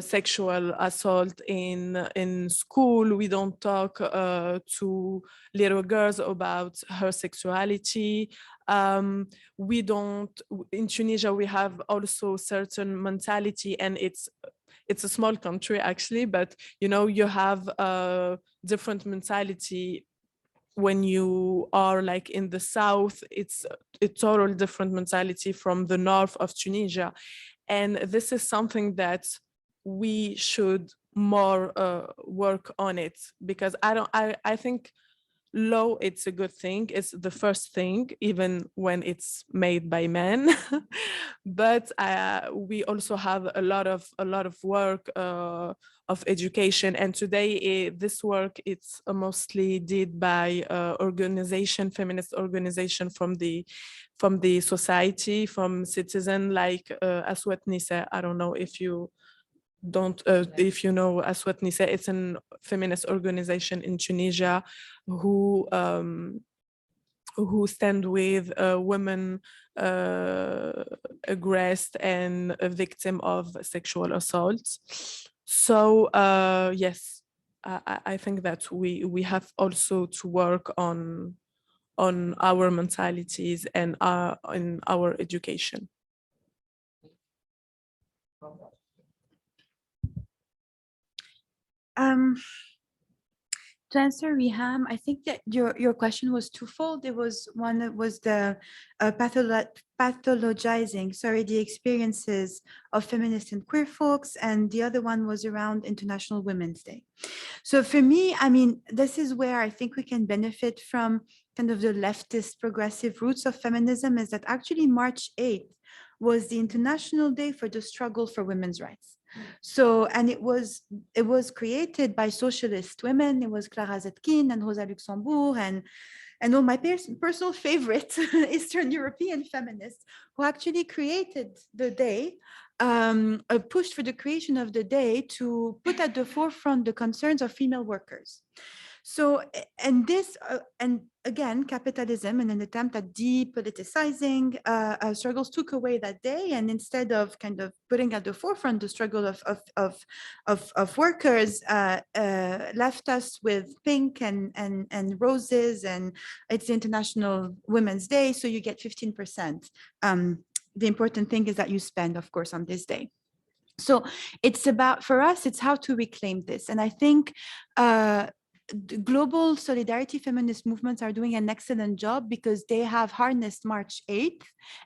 sexual assault in school. We don't talk to little girls about her sexuality. We don't, in Tunisia, we have also certain mentality, and it's a small country actually, but you know, you have a different mentality when you are like in the south. It's a total different mentality from the north of Tunisia. And this is something that we should more work on it, because I think law, it's a good thing. It's the first thing, even when it's made by men. But we also have a lot of work of education. And today this work, it's mostly did by feminist organization from the society, from citizen, like Aswat Nisa. I don't know if you know Aswat Nisa. It's a feminist organization in Tunisia who stand with women aggressed and a victim of sexual assault. So yes, I think that we have also to work on our mentalities and in our education. To answer Riham, I think that your question was twofold. There was one that was the pathologizing, the experiences of feminist and queer folks, and the other one was around International Women's Day. So for me, I mean, this is where I think we can benefit from kind of the leftist progressive roots of feminism, is that actually March 8th was the International Day for the struggle for women's rights. So, and it was created by socialist women. It was Clara Zetkin and Rosa Luxembourg and all my personal favorite Eastern European feminists who actually created the day, pushed for the creation of the day to put at the forefront the concerns of female workers. So, and this, and again, capitalism, in an attempt at depoliticizing struggles, took away that day, and instead of kind of putting at the forefront the struggle of workers, left us with pink and roses, and it's the International Women's Day, so you get 15%. The important thing is that you spend, of course, on this day. So it's about, for us, it's how to reclaim this, and I think. The global solidarity feminist movements are doing an excellent job because they have harnessed March 8th,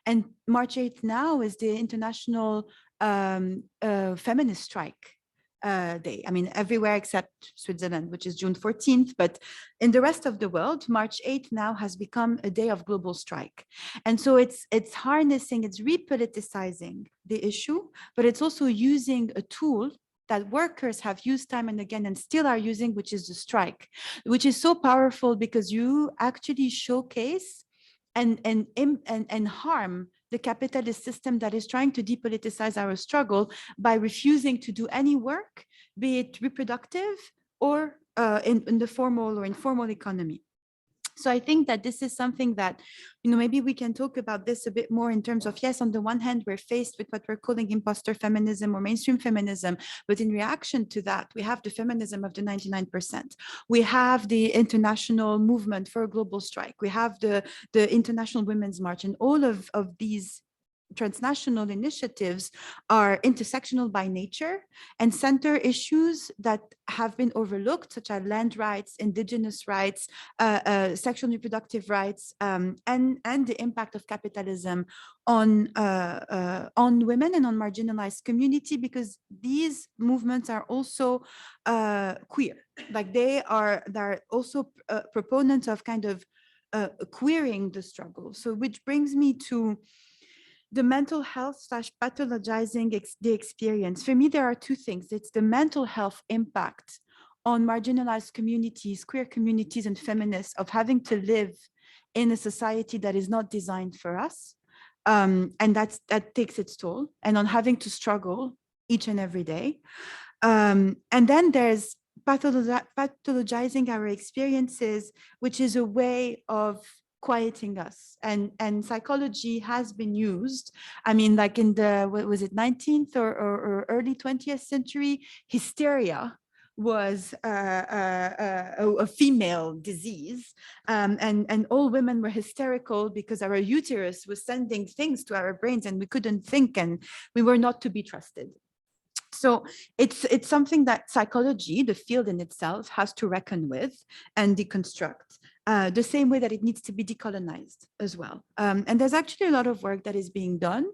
and March 8th now is the International Feminist Strike Day. I mean, everywhere except Switzerland, which is June 14th, but in the rest of the world, March 8th now has become a day of global strike. And so it's harnessing, it's repoliticizing the issue, but it's also using a tool that workers have used time and again and still are using, which is the strike, which is so powerful because you actually showcase and harm the capitalist system that is trying to depoliticize our struggle by refusing to do any work, be it reproductive or in the formal or informal economy. So I think that this is something that, you know, maybe we can talk about this a bit more in terms of, yes, on the one hand, we're faced with what we're calling imposter feminism or mainstream feminism, but in reaction to that, we have the feminism of the 99%. We have the international movement for a global strike. We have the International Women's March, and all of these transnational initiatives are intersectional by nature and center issues that have been overlooked, such as land rights, indigenous rights, sexual and reproductive rights, and the impact of capitalism on women and on marginalized community, because these movements are also queer. Like they're also proponents of kind of queering the struggle. So which brings me to the mental health / pathologizing the experience. For me, there are two things. It's the mental health impact on marginalized communities, queer communities, and feminists of having to live in a society that is not designed for us. And that takes its toll, and on having to struggle each and every day. And then there's pathologizing our experiences, which is a way of quieting us, and psychology has been used. I mean, like in the, what was it, 19th or early 20th century, hysteria was a female disease, and all women were hysterical because our uterus was sending things to our brains and we couldn't think and we were not to be trusted. So it's something that psychology, the field in itself, has to reckon with and deconstruct, the same way that it needs to be decolonized as well. And there's actually a lot of work that is being done.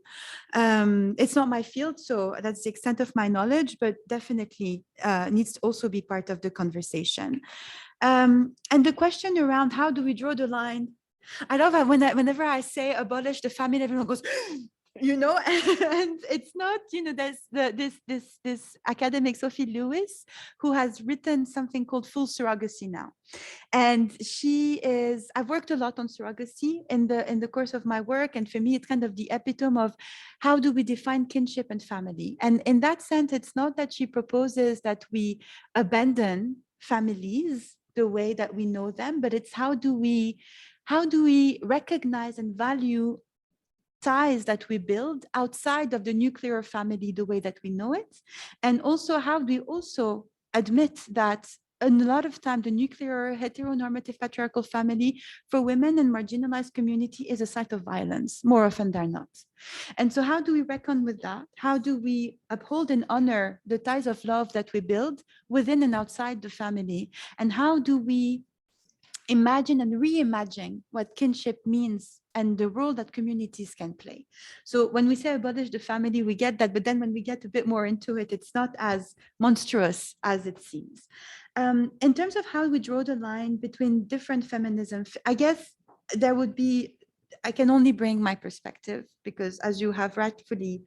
It's not my field, so that's the extent of my knowledge, but definitely needs to also be part of the conversation. And the question around how do we draw the line? I love that whenever I say abolish the family, everyone goes, you know, and it's not, you know, there's this academic, Sophie Lewis, who has written something called Full Surrogacy now. And I've worked a lot on surrogacy in the course of my work. And for me, it's kind of the epitome of how do we define kinship and family? And in that sense, it's not that she proposes that we abandon families the way that we know them, but it's how do we recognize and value ties that we build outside of the nuclear family the way that we know it, and also how do we also admit that a lot of time the nuclear heteronormative patriarchal family for women in marginalized community is a site of violence more often than not. And so how do we reckon with that? How do we uphold and honor the ties of love that we build within and outside the family? And how do we imagine and reimagine what kinship means and the role that communities can play? So when we say abolish the family, we get that, but then when we get a bit more into it, it's not as monstrous as it seems. In terms of how we draw the line between different feminisms, I guess there would be, I can only bring my perspective because as you have rightfully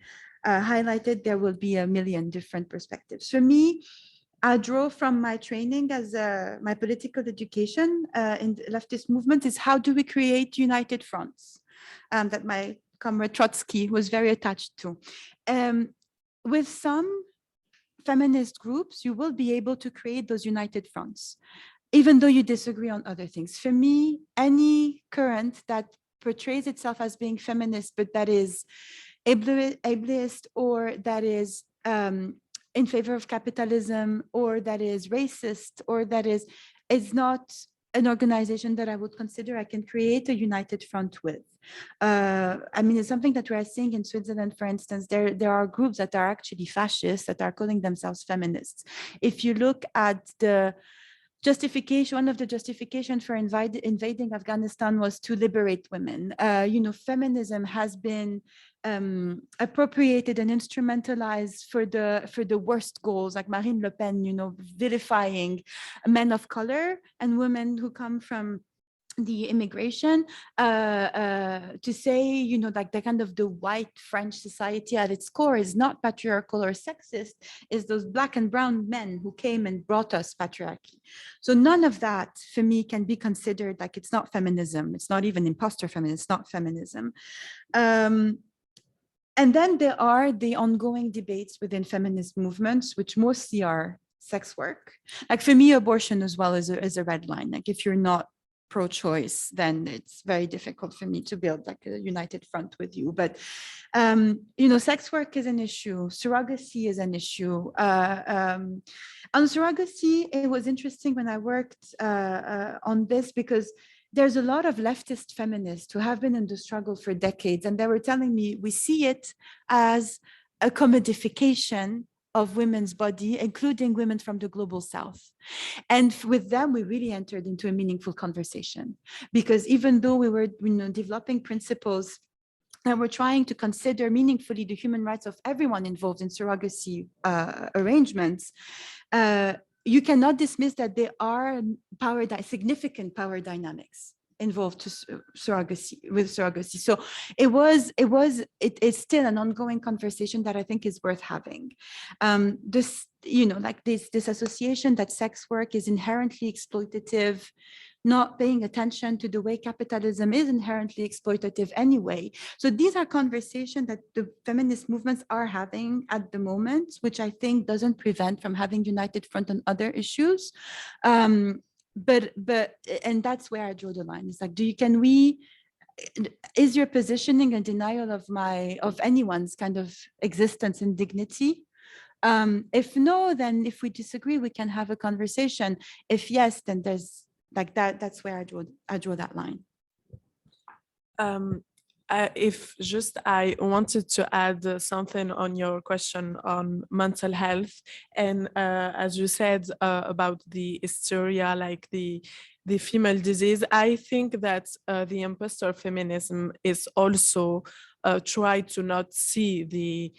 highlighted, there will be a million different perspectives. For me, I draw from my training as my political education in the leftist movement is how do we create united fronts that my comrade Trotsky was very attached to. With some feminist groups, you will be able to create those united fronts, even though you disagree on other things. For me, any current that portrays itself as being feminist, but that is ableist or that is in favor of capitalism or that is racist or that is not an organization that I would consider I can create a united front with. I mean, it's something that we're seeing in Switzerland, for instance. There are groups that are actually fascists that are calling themselves feminists. If you look at the justification, one of the justifications for invading Afghanistan was to liberate women. You know, feminism has been appropriated and instrumentalized for the worst goals, like Marine Le Pen, you know, vilifying men of color and women who come from the immigration, to say, you know, like the kind of the white French society at its core is not patriarchal or sexist, is those black and brown men who came and brought us patriarchy. So none of that for me can be considered like it's not feminism. It's not even imposter feminism, it's not feminism. And then there are the ongoing debates within feminist movements, which mostly are sex work. Like for me, abortion as well is a red line. Like if you're not pro-choice, then it's very difficult for me to build like a united front with you. But you know, sex work is an issue. Surrogacy is an issue. On surrogacy, it was interesting when I worked on this because there's a lot of leftist feminists who have been in the struggle for decades, and they were telling me we see it as a commodification of women's body, including women from the global south. And with them, we really entered into a meaningful conversation, because even though we were, you know, developing principles and we're trying to consider meaningfully the human rights of everyone involved in surrogacy arrangements, you cannot dismiss that there are significant power dynamics involved to surrogacy. So it is still an ongoing conversation that I think is worth having. This, you know, like this association that sex work is inherently exploitative, not paying attention to the way capitalism is inherently exploitative anyway. So these are conversations that the feminist movements are having at the moment, which I think doesn't prevent from having united front on other issues. but and that's where I draw the line. It's like, is your positioning a denial of anyone's kind of existence and dignity? If no, then if we disagree, we can have a conversation. If yes, then there's like that's where I draw that line. I wanted to add something on your question on mental health, and as you said about the hysteria, like the female disease, I think that the impostor feminism is also try to not see the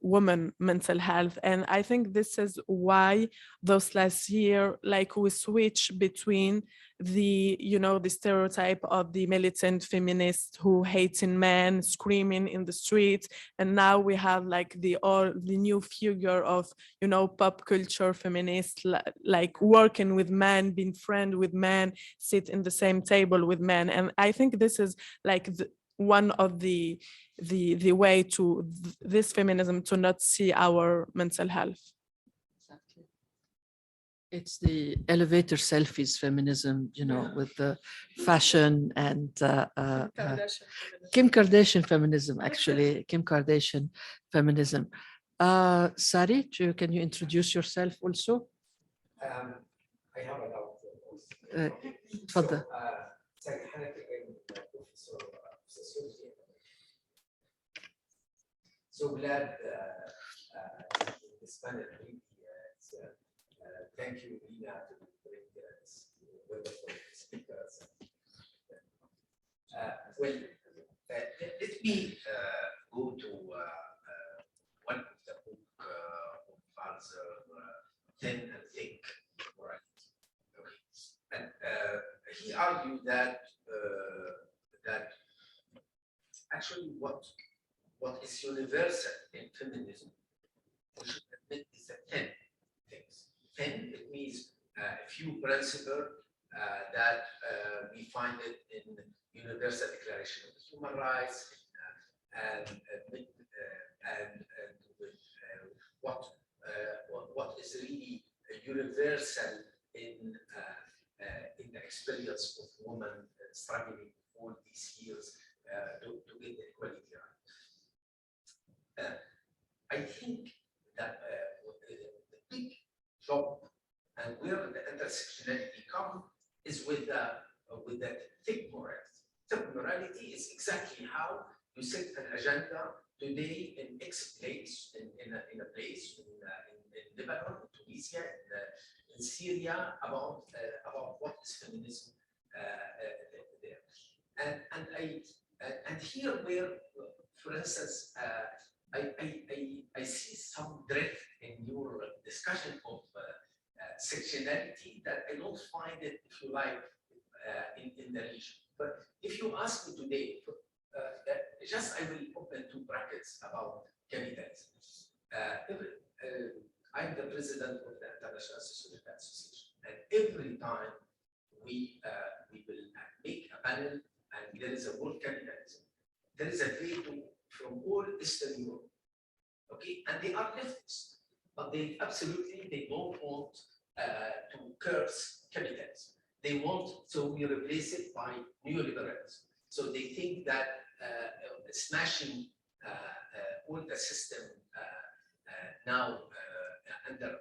woman mental health, and I think this is why those last year, like, we switch between the the stereotype of the militant feminist who hating men screaming in the street, and now we have like the new figure of pop culture feminist, like working with men, being friend with men, sit in the same table with men. And I think this is like one of the way to this feminism to not see our mental health. Exactly. It's the elevator selfies feminism, with the fashion and Kim Kardashian feminism, actually, Kim Kardashian feminism. Sari, can you introduce yourself also? I have a doubt. تفضل. So glad this panel. Thank you, Lina, to bring this wonderful speakers. Let me go to one of the book of Falzer, Thin and Thick, right? Okay. And he argued that actually what is universal in feminism, we should admit, is 10 things. 10, it means a few principles that we find it in Universal Declaration of Human Rights, and with what is really universal in the experience of women struggling all these years to get equality right. I think that the big job and where the intersectionality comes is with the thick morality. Thick morality is exactly how you set an agenda today in X place, in a place in Lebanon, in Tunisia, in Syria, about what is feminism there. And here where, for instance, I see some drift in your discussion of sectionality that I don't find it, if you like, in the region. But if you ask me today, just I will open 2 brackets about capitalism. I'm the president of the International Sociological Association, and every time we will make a panel and there is a world capitalism, there is a veto from all Eastern Europe, okay, and they are leftists, but they don't want to curse capitalism. They want to replace it by neoliberalism. So they think that smashing all the system now under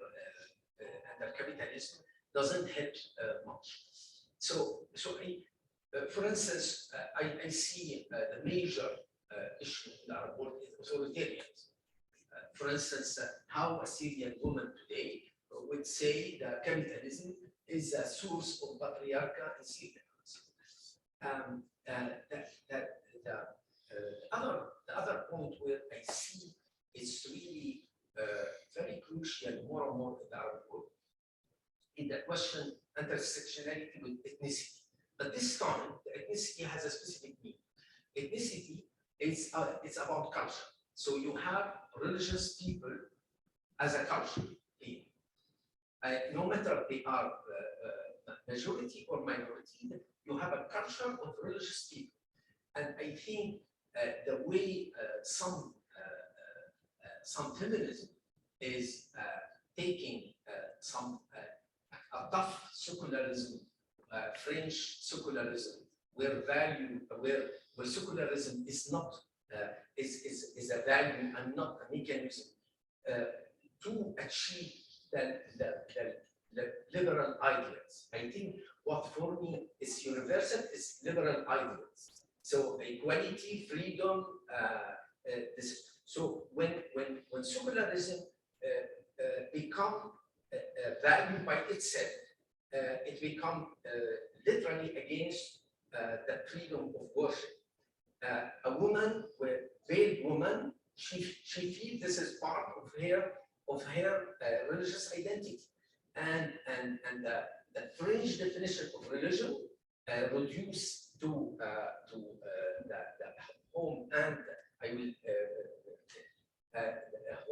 capitalism doesn't help much. So for instance, I see the major issue in our world is authoritarianism. For instance, how a Syrian woman today would say that capitalism is a source of patriarchy in Syria. The other point where I see it's really very crucial more and more in our world is the question intersectionality with ethnicity. But this time, the ethnicity has a specific meaning. Ethnicity is it's about culture. So you have religious people as a culture here. No matter they are majority or minority, you have a culture of religious people. And I think the way some feminism is taking some a tough secularism, French secularism, where secularism is not is a value and not a mechanism to achieve the liberal ideals. I think what for me is universal is liberal ideals. So equality, freedom. So when secularism become a value by itself, it become literally against the freedom of worship. A woman, veiled woman, she feels this is part of her religious identity, and the French definition of religion reduced to the home and I will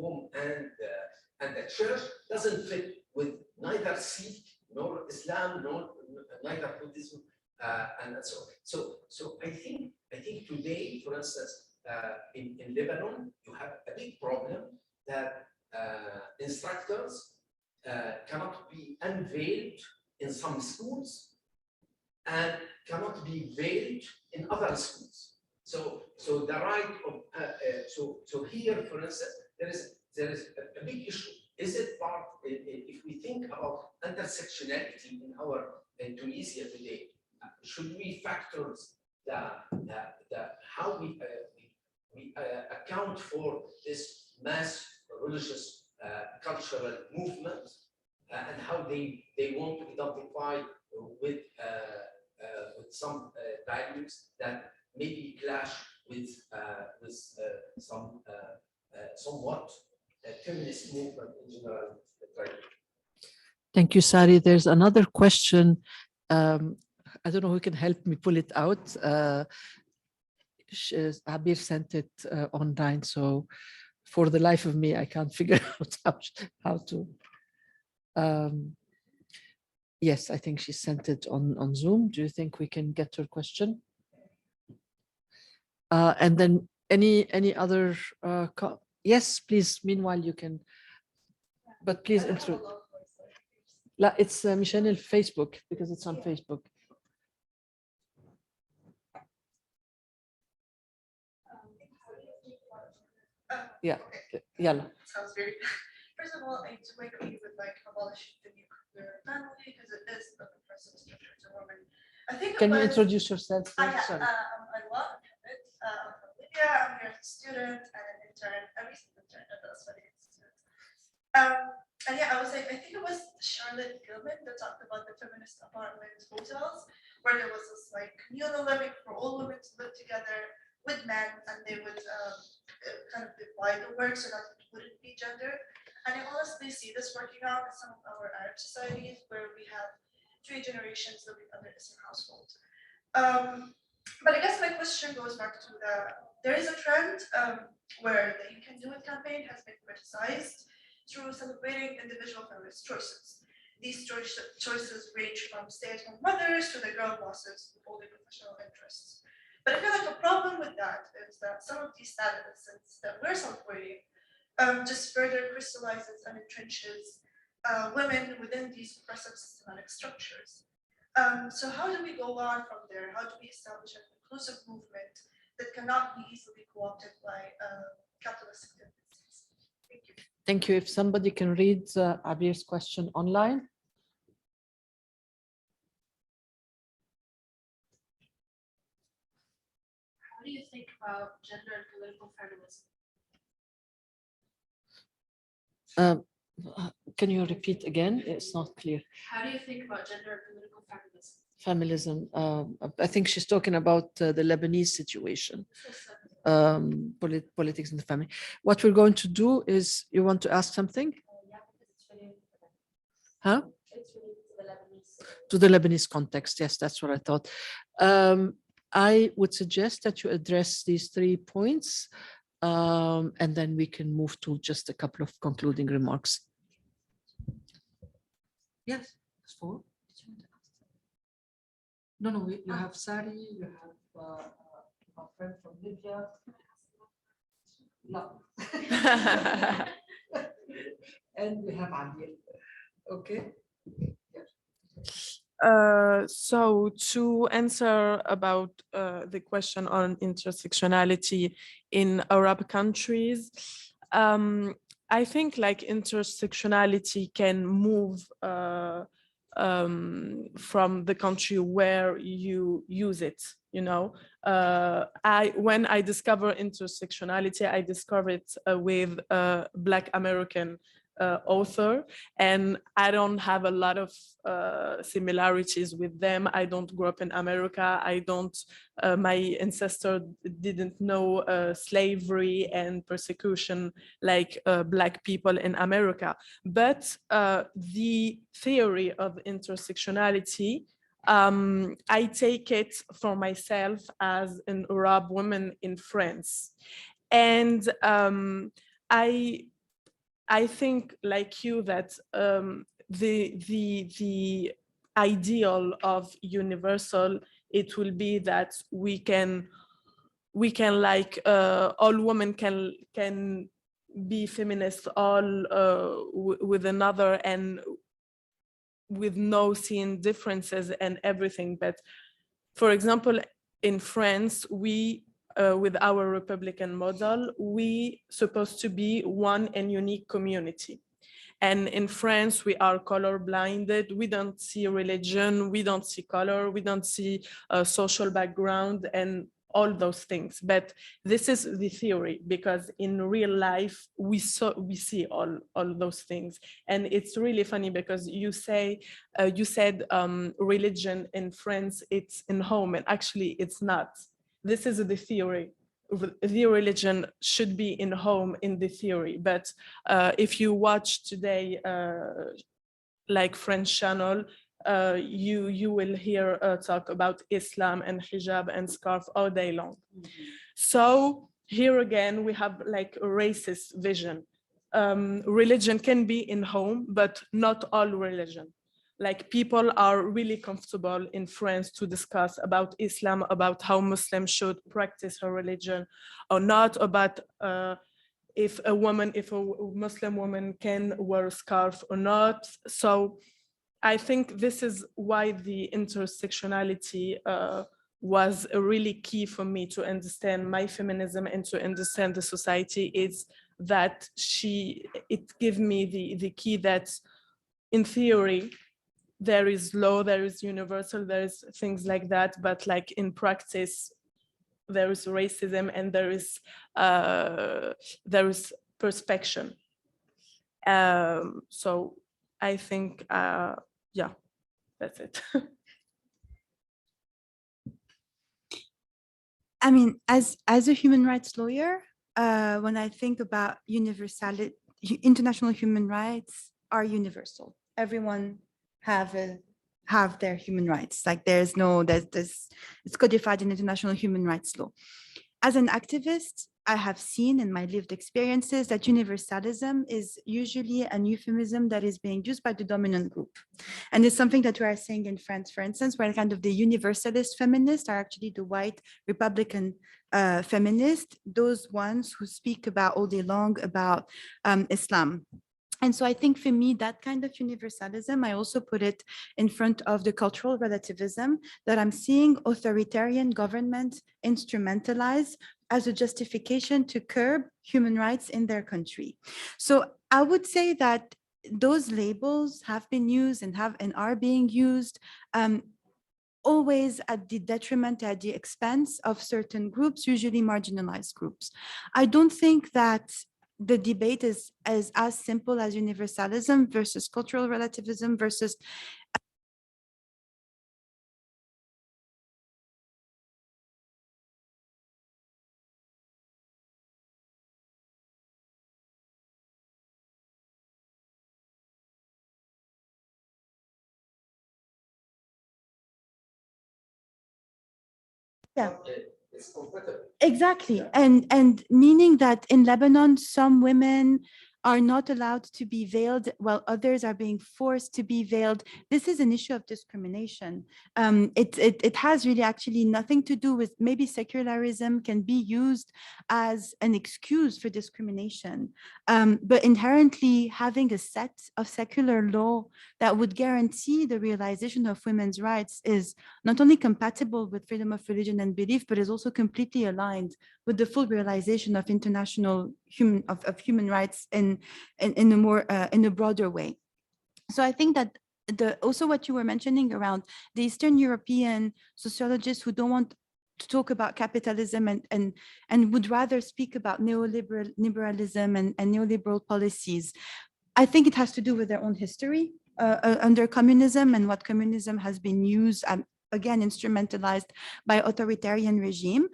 home and the church doesn't fit with neither Sikh nor Islam nor neither Buddhism and so on. So I think today, for instance, in Lebanon, you have a big problem that instructors cannot be unveiled in some schools and cannot be veiled in other schools. So the right of so here, for instance, there is a big issue. Is it part if we think about intersectionality in Tunisia today? Should we factor how we account for this mass religious cultural movement and how they want to identify with some values that maybe clash with some somewhat feminist movement in general. Thank you, Sari. There's another question. I don't know who can help me pull it out. Habib sent it online, so for the life of me, I can't figure out how to. Yes, I think she sent it on Zoom. Do you think we can get her question? And then any other? Yes, please. Meanwhile, you can. But please intro. It's Michelle Facebook because it's on Facebook. Yeah, yeah. Sounds very. First of all, I do agree with abolishing the nuclear family because it is an oppressive structure to women. I think. Can you introduce yourself? I'm Paola. I'm from Libya. I'm here as a student and an intern. A recent intern at the Asfari Institute. And yeah, I think it was Charlotte Gilman that talked about the feminist apartment hotels, where there was this communal living for all women to live together with men, and they would kind of divide the work so that it wouldn't be gendered. And I honestly see this working out in some of our Arab societies where we have 3 generations living under the same household. But I guess my question goes back to there is a trend where the You Can Do It campaign has been criticized through celebrating individual feminist choices. These choices range from stay-at-home mothers to the girl bosses with all their professional interests. But I feel like a problem with that is that some of these statuses that we're celebrating just further crystallizes and entrenches women within these oppressive systematic structures. So how do we go on from there? How do we establish an inclusive movement that cannot be easily co-opted by capitalist tendencies? Thank you. Thank you. If somebody can read Abir's question online. How do you think about gender and political feminism? Can you repeat again? It's not clear. How do you think about gender and political feminism? Feminism. I think she's talking about the Lebanese situation. Politics in the family. What we're going to do is, you want to ask something? Yeah, because it's related to them. Huh? It's related to the Lebanese. To the Lebanese context. Yes, that's what I thought. I would suggest that you address these 3 points, and then we can move to just a couple of concluding remarks. Yes, 4. No, you have Sari, you have a friend from Libya. No. And we have Abir. Okay. So to answer about the question on intersectionality in Arab countries, I think like intersectionality can move from the country where you use it. You know, when I discover intersectionality, I discover it with a Black American author, and I don't have a lot of similarities with them. I don't grow up in America. I don't, my ancestor didn't know slavery and persecution like Black people in America. But the theory of intersectionality, I take it for myself as an Arab woman in France. And I think, like you, that the ideal of universal, it will be that we can like all women can be feminist all with another, and with no seeing differences and everything. But for example, in France, we with our Republican model, we supposed to be one and unique community. And in France, we are color blinded. We don't see religion, we don't see color, we don't see social background and all those things. But this is the theory, because in real life, we see all those things. And it's really funny because you said religion in France, it's in home, and actually it's not. This is the theory. The religion should be in home in the theory, but if you watch today like French channel, you will hear talk about Islam and hijab and scarf all day long. So here again we have like a racist vision. Religion can be in home, but not all religion. Like people are really comfortable in France to discuss about Islam, about how Muslims should practice her religion or not, about if a Muslim woman can wear a scarf or not. So I think this is why the intersectionality was really key for me to understand my feminism and to understand the society, is that it gave me the key that in theory, there is law, there is universal, there is things like that, but like in practice, there is racism and there is perspection. So I think, yeah, that's it. I mean, as a human rights lawyer, when I think about universality, international human rights are universal. Everyone have their human rights. Like there's it's codified in international human rights law. As an activist, I have seen in my lived experiences that universalism is usually an euphemism that is being used by the dominant group. And it's something that we are seeing in France, for instance, where kind of the universalist feminists are actually the white Republican feminists, those ones who speak about all day long about Islam. And so I think for me, that kind of universalism, I also put it in front of the cultural relativism that I'm seeing authoritarian government instrumentalize as a justification to curb human rights in their country. So I would say that those labels have been used and are being used always at the detriment, at the expense of certain groups, usually marginalized groups. I don't think that the debate is as simple as universalism versus cultural relativism versus yeah. Exactly. And meaning that in Lebanon, some women are not allowed to be veiled while others are being forced to be veiled. This is an issue of discrimination. It has really actually nothing to do with, maybe secularism can be used as an excuse for discrimination. But inherently having a set of secular law that would guarantee the realization of women's rights is not only compatible with freedom of religion and belief, but is also completely aligned with the full realization of international human rights in a more in a broader way. So I think that also what you were mentioning around the Eastern European sociologists who don't want to talk about capitalism and would rather speak about neoliberalism and neoliberal policies, I think it has to do with their own history under communism and what communism has been used again, instrumentalized by authoritarian regime.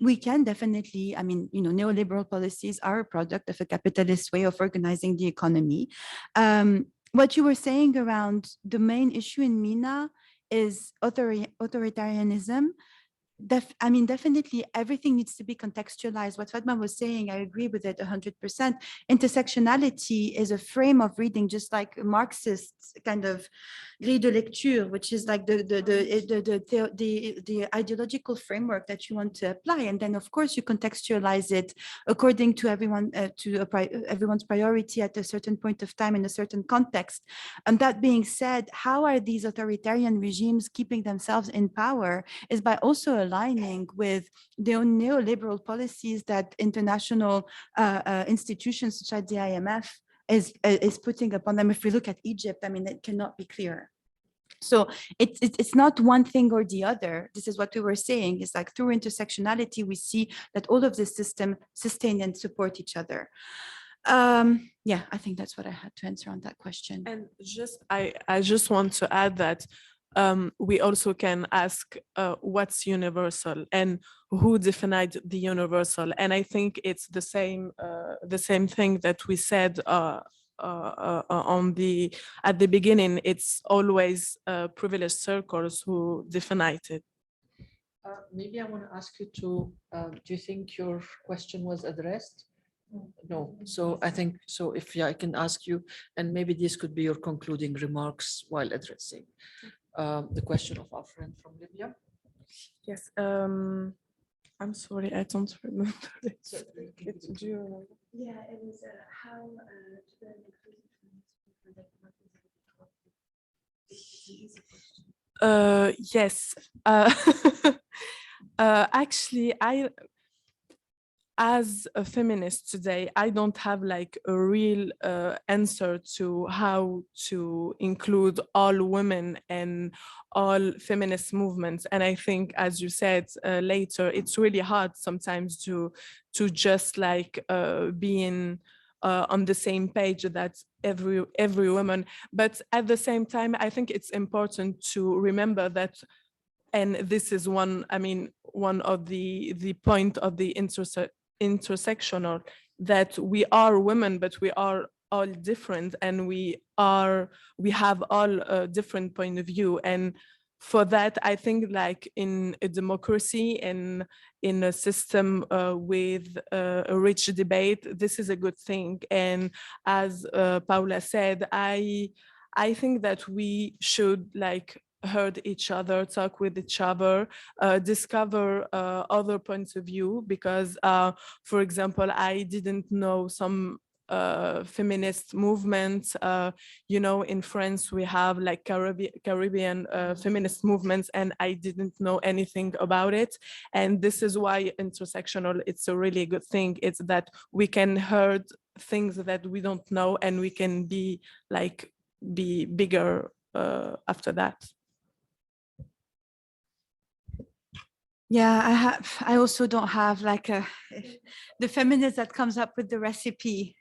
We can definitely, I mean, you know, neoliberal policies are a product of a capitalist way of organizing the economy. What you were saying around the main issue in MENA is authoritarianism. I mean, definitely everything needs to be contextualized. What Fatma was saying, I agree with it 100%. Intersectionality is a frame of reading, just like Marxist kind of grille de lecture, which is like the ideological framework that you want to apply. And then, of course, you contextualize it according to everyone's priority at a certain point of time in a certain context. And that being said, how are these authoritarian regimes keeping themselves in power is by also aligning with the neoliberal policies that international institutions such as the IMF is putting upon them. If we look at Egypt, I mean, it cannot be clearer. So it's not one thing or the other. This is what we were saying. It's like through intersectionality, we see that all of the systems sustain and support each other. Yeah, I think that's what I had to answer on that question. And I just want to add that we also can ask what's universal and who defined the universal. And I think it's the same thing that we said at the beginning. It's always privileged circles who define it. Maybe I want to ask you to, do you think your question was addressed? No. So I think, so if I can ask you, and maybe this could be your concluding remarks while addressing the question of our friend from Libya. Yes. I'm sorry, I don't remember it. Do you remember? Yeah, it was how yes. Actually, as a feminist today, I don't have like a real answer to how to include all women and all feminist movements. And I think, as you said later, it's really hard sometimes to just like being on the same page that every woman. But at the same time, I think it's important to remember that, and this is one of the point of the intersectional, that we are women, but we are all different, and we have all a different point of view. And for that, I think like in a democracy and in a system with a rich debate, this is a good thing. And as Paola said, I think that we should like heard each other, talk with each other, discover other points of view, because for example, I didn't know some feminist movements. You know, in France we have like Caribbean feminist movements, and I didn't know anything about it. And this is why intersectional, it's a really good thing. It's that we can hear things that we don't know, and we can be bigger after that. Yeah, I also don't have like the feminist that comes up with the recipe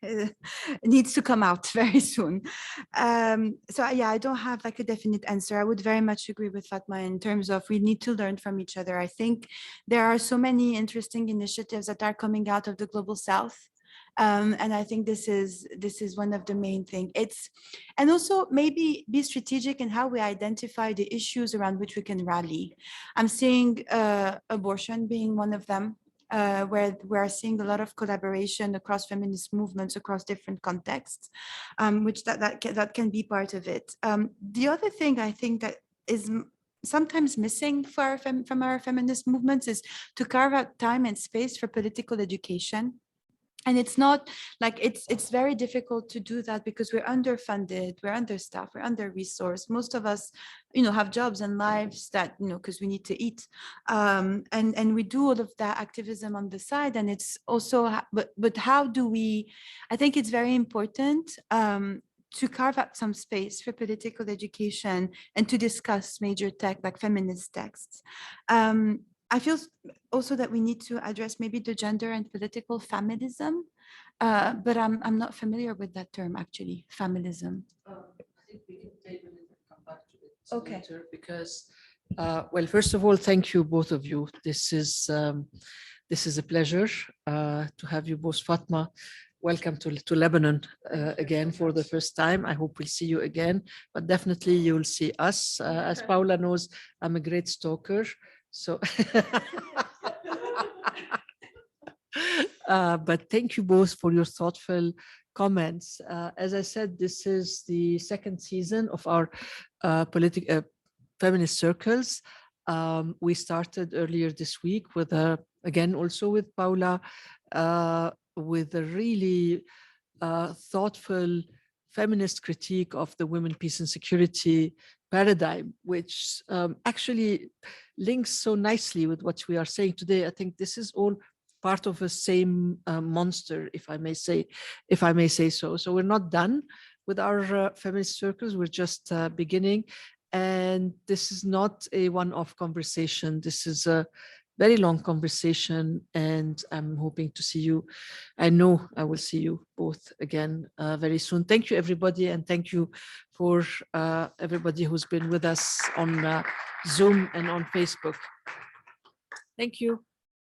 needs to come out very soon. So yeah, I don't have like a definite answer. I would very much agree with Fatma in terms of we need to learn from each other. I think there are so many interesting initiatives that are coming out of the Global South. And I think this is one of the main things. And also maybe be strategic in how we identify the issues around which we can rally. I'm seeing abortion being one of them. where we are seeing a lot of collaboration across feminist movements, across different contexts, which that can be part of it. The other thing I think that is sometimes missing for from our feminist movements is to carve out time and space for political education. And it's not like it's very difficult to do that because we're underfunded, we're understaffed, we're under-resourced. Most of us, have jobs and lives that, because we need to eat. And we do all of that activism on the side. And it's also, but how do we, I think it's very important to carve out some space for political education and to discuss major tech, like feminist texts. I feel also that we need to address maybe the gender and political feminism, but I'm not familiar with that term actually, feminism. I think we can table it and come back to it Okay. later because, well, first of all, thank you both of you. This is a pleasure to have you both. Fatma, welcome to Lebanon again for the first time. I hope we'll see you again, but definitely you'll see us. As Paola knows, I'm a great stalker. So, but thank you both for your thoughtful comments. As I said, this is the second season of our feminist circles. We started earlier this week with again, also with Paola, with a really thoughtful feminist critique of the women, peace and security paradigm, which actually links so nicely with what we are saying today. I think this is all part of the same monster, if I may say so. So we're not done with our feminist circles. We're just beginning, and this is not a one-off conversation. This is a very long conversation, and I'm hoping to see you. I know I will see you both again very soon. Thank you, everybody, and thank you for everybody who's been with us on Zoom and on Facebook. Thank you.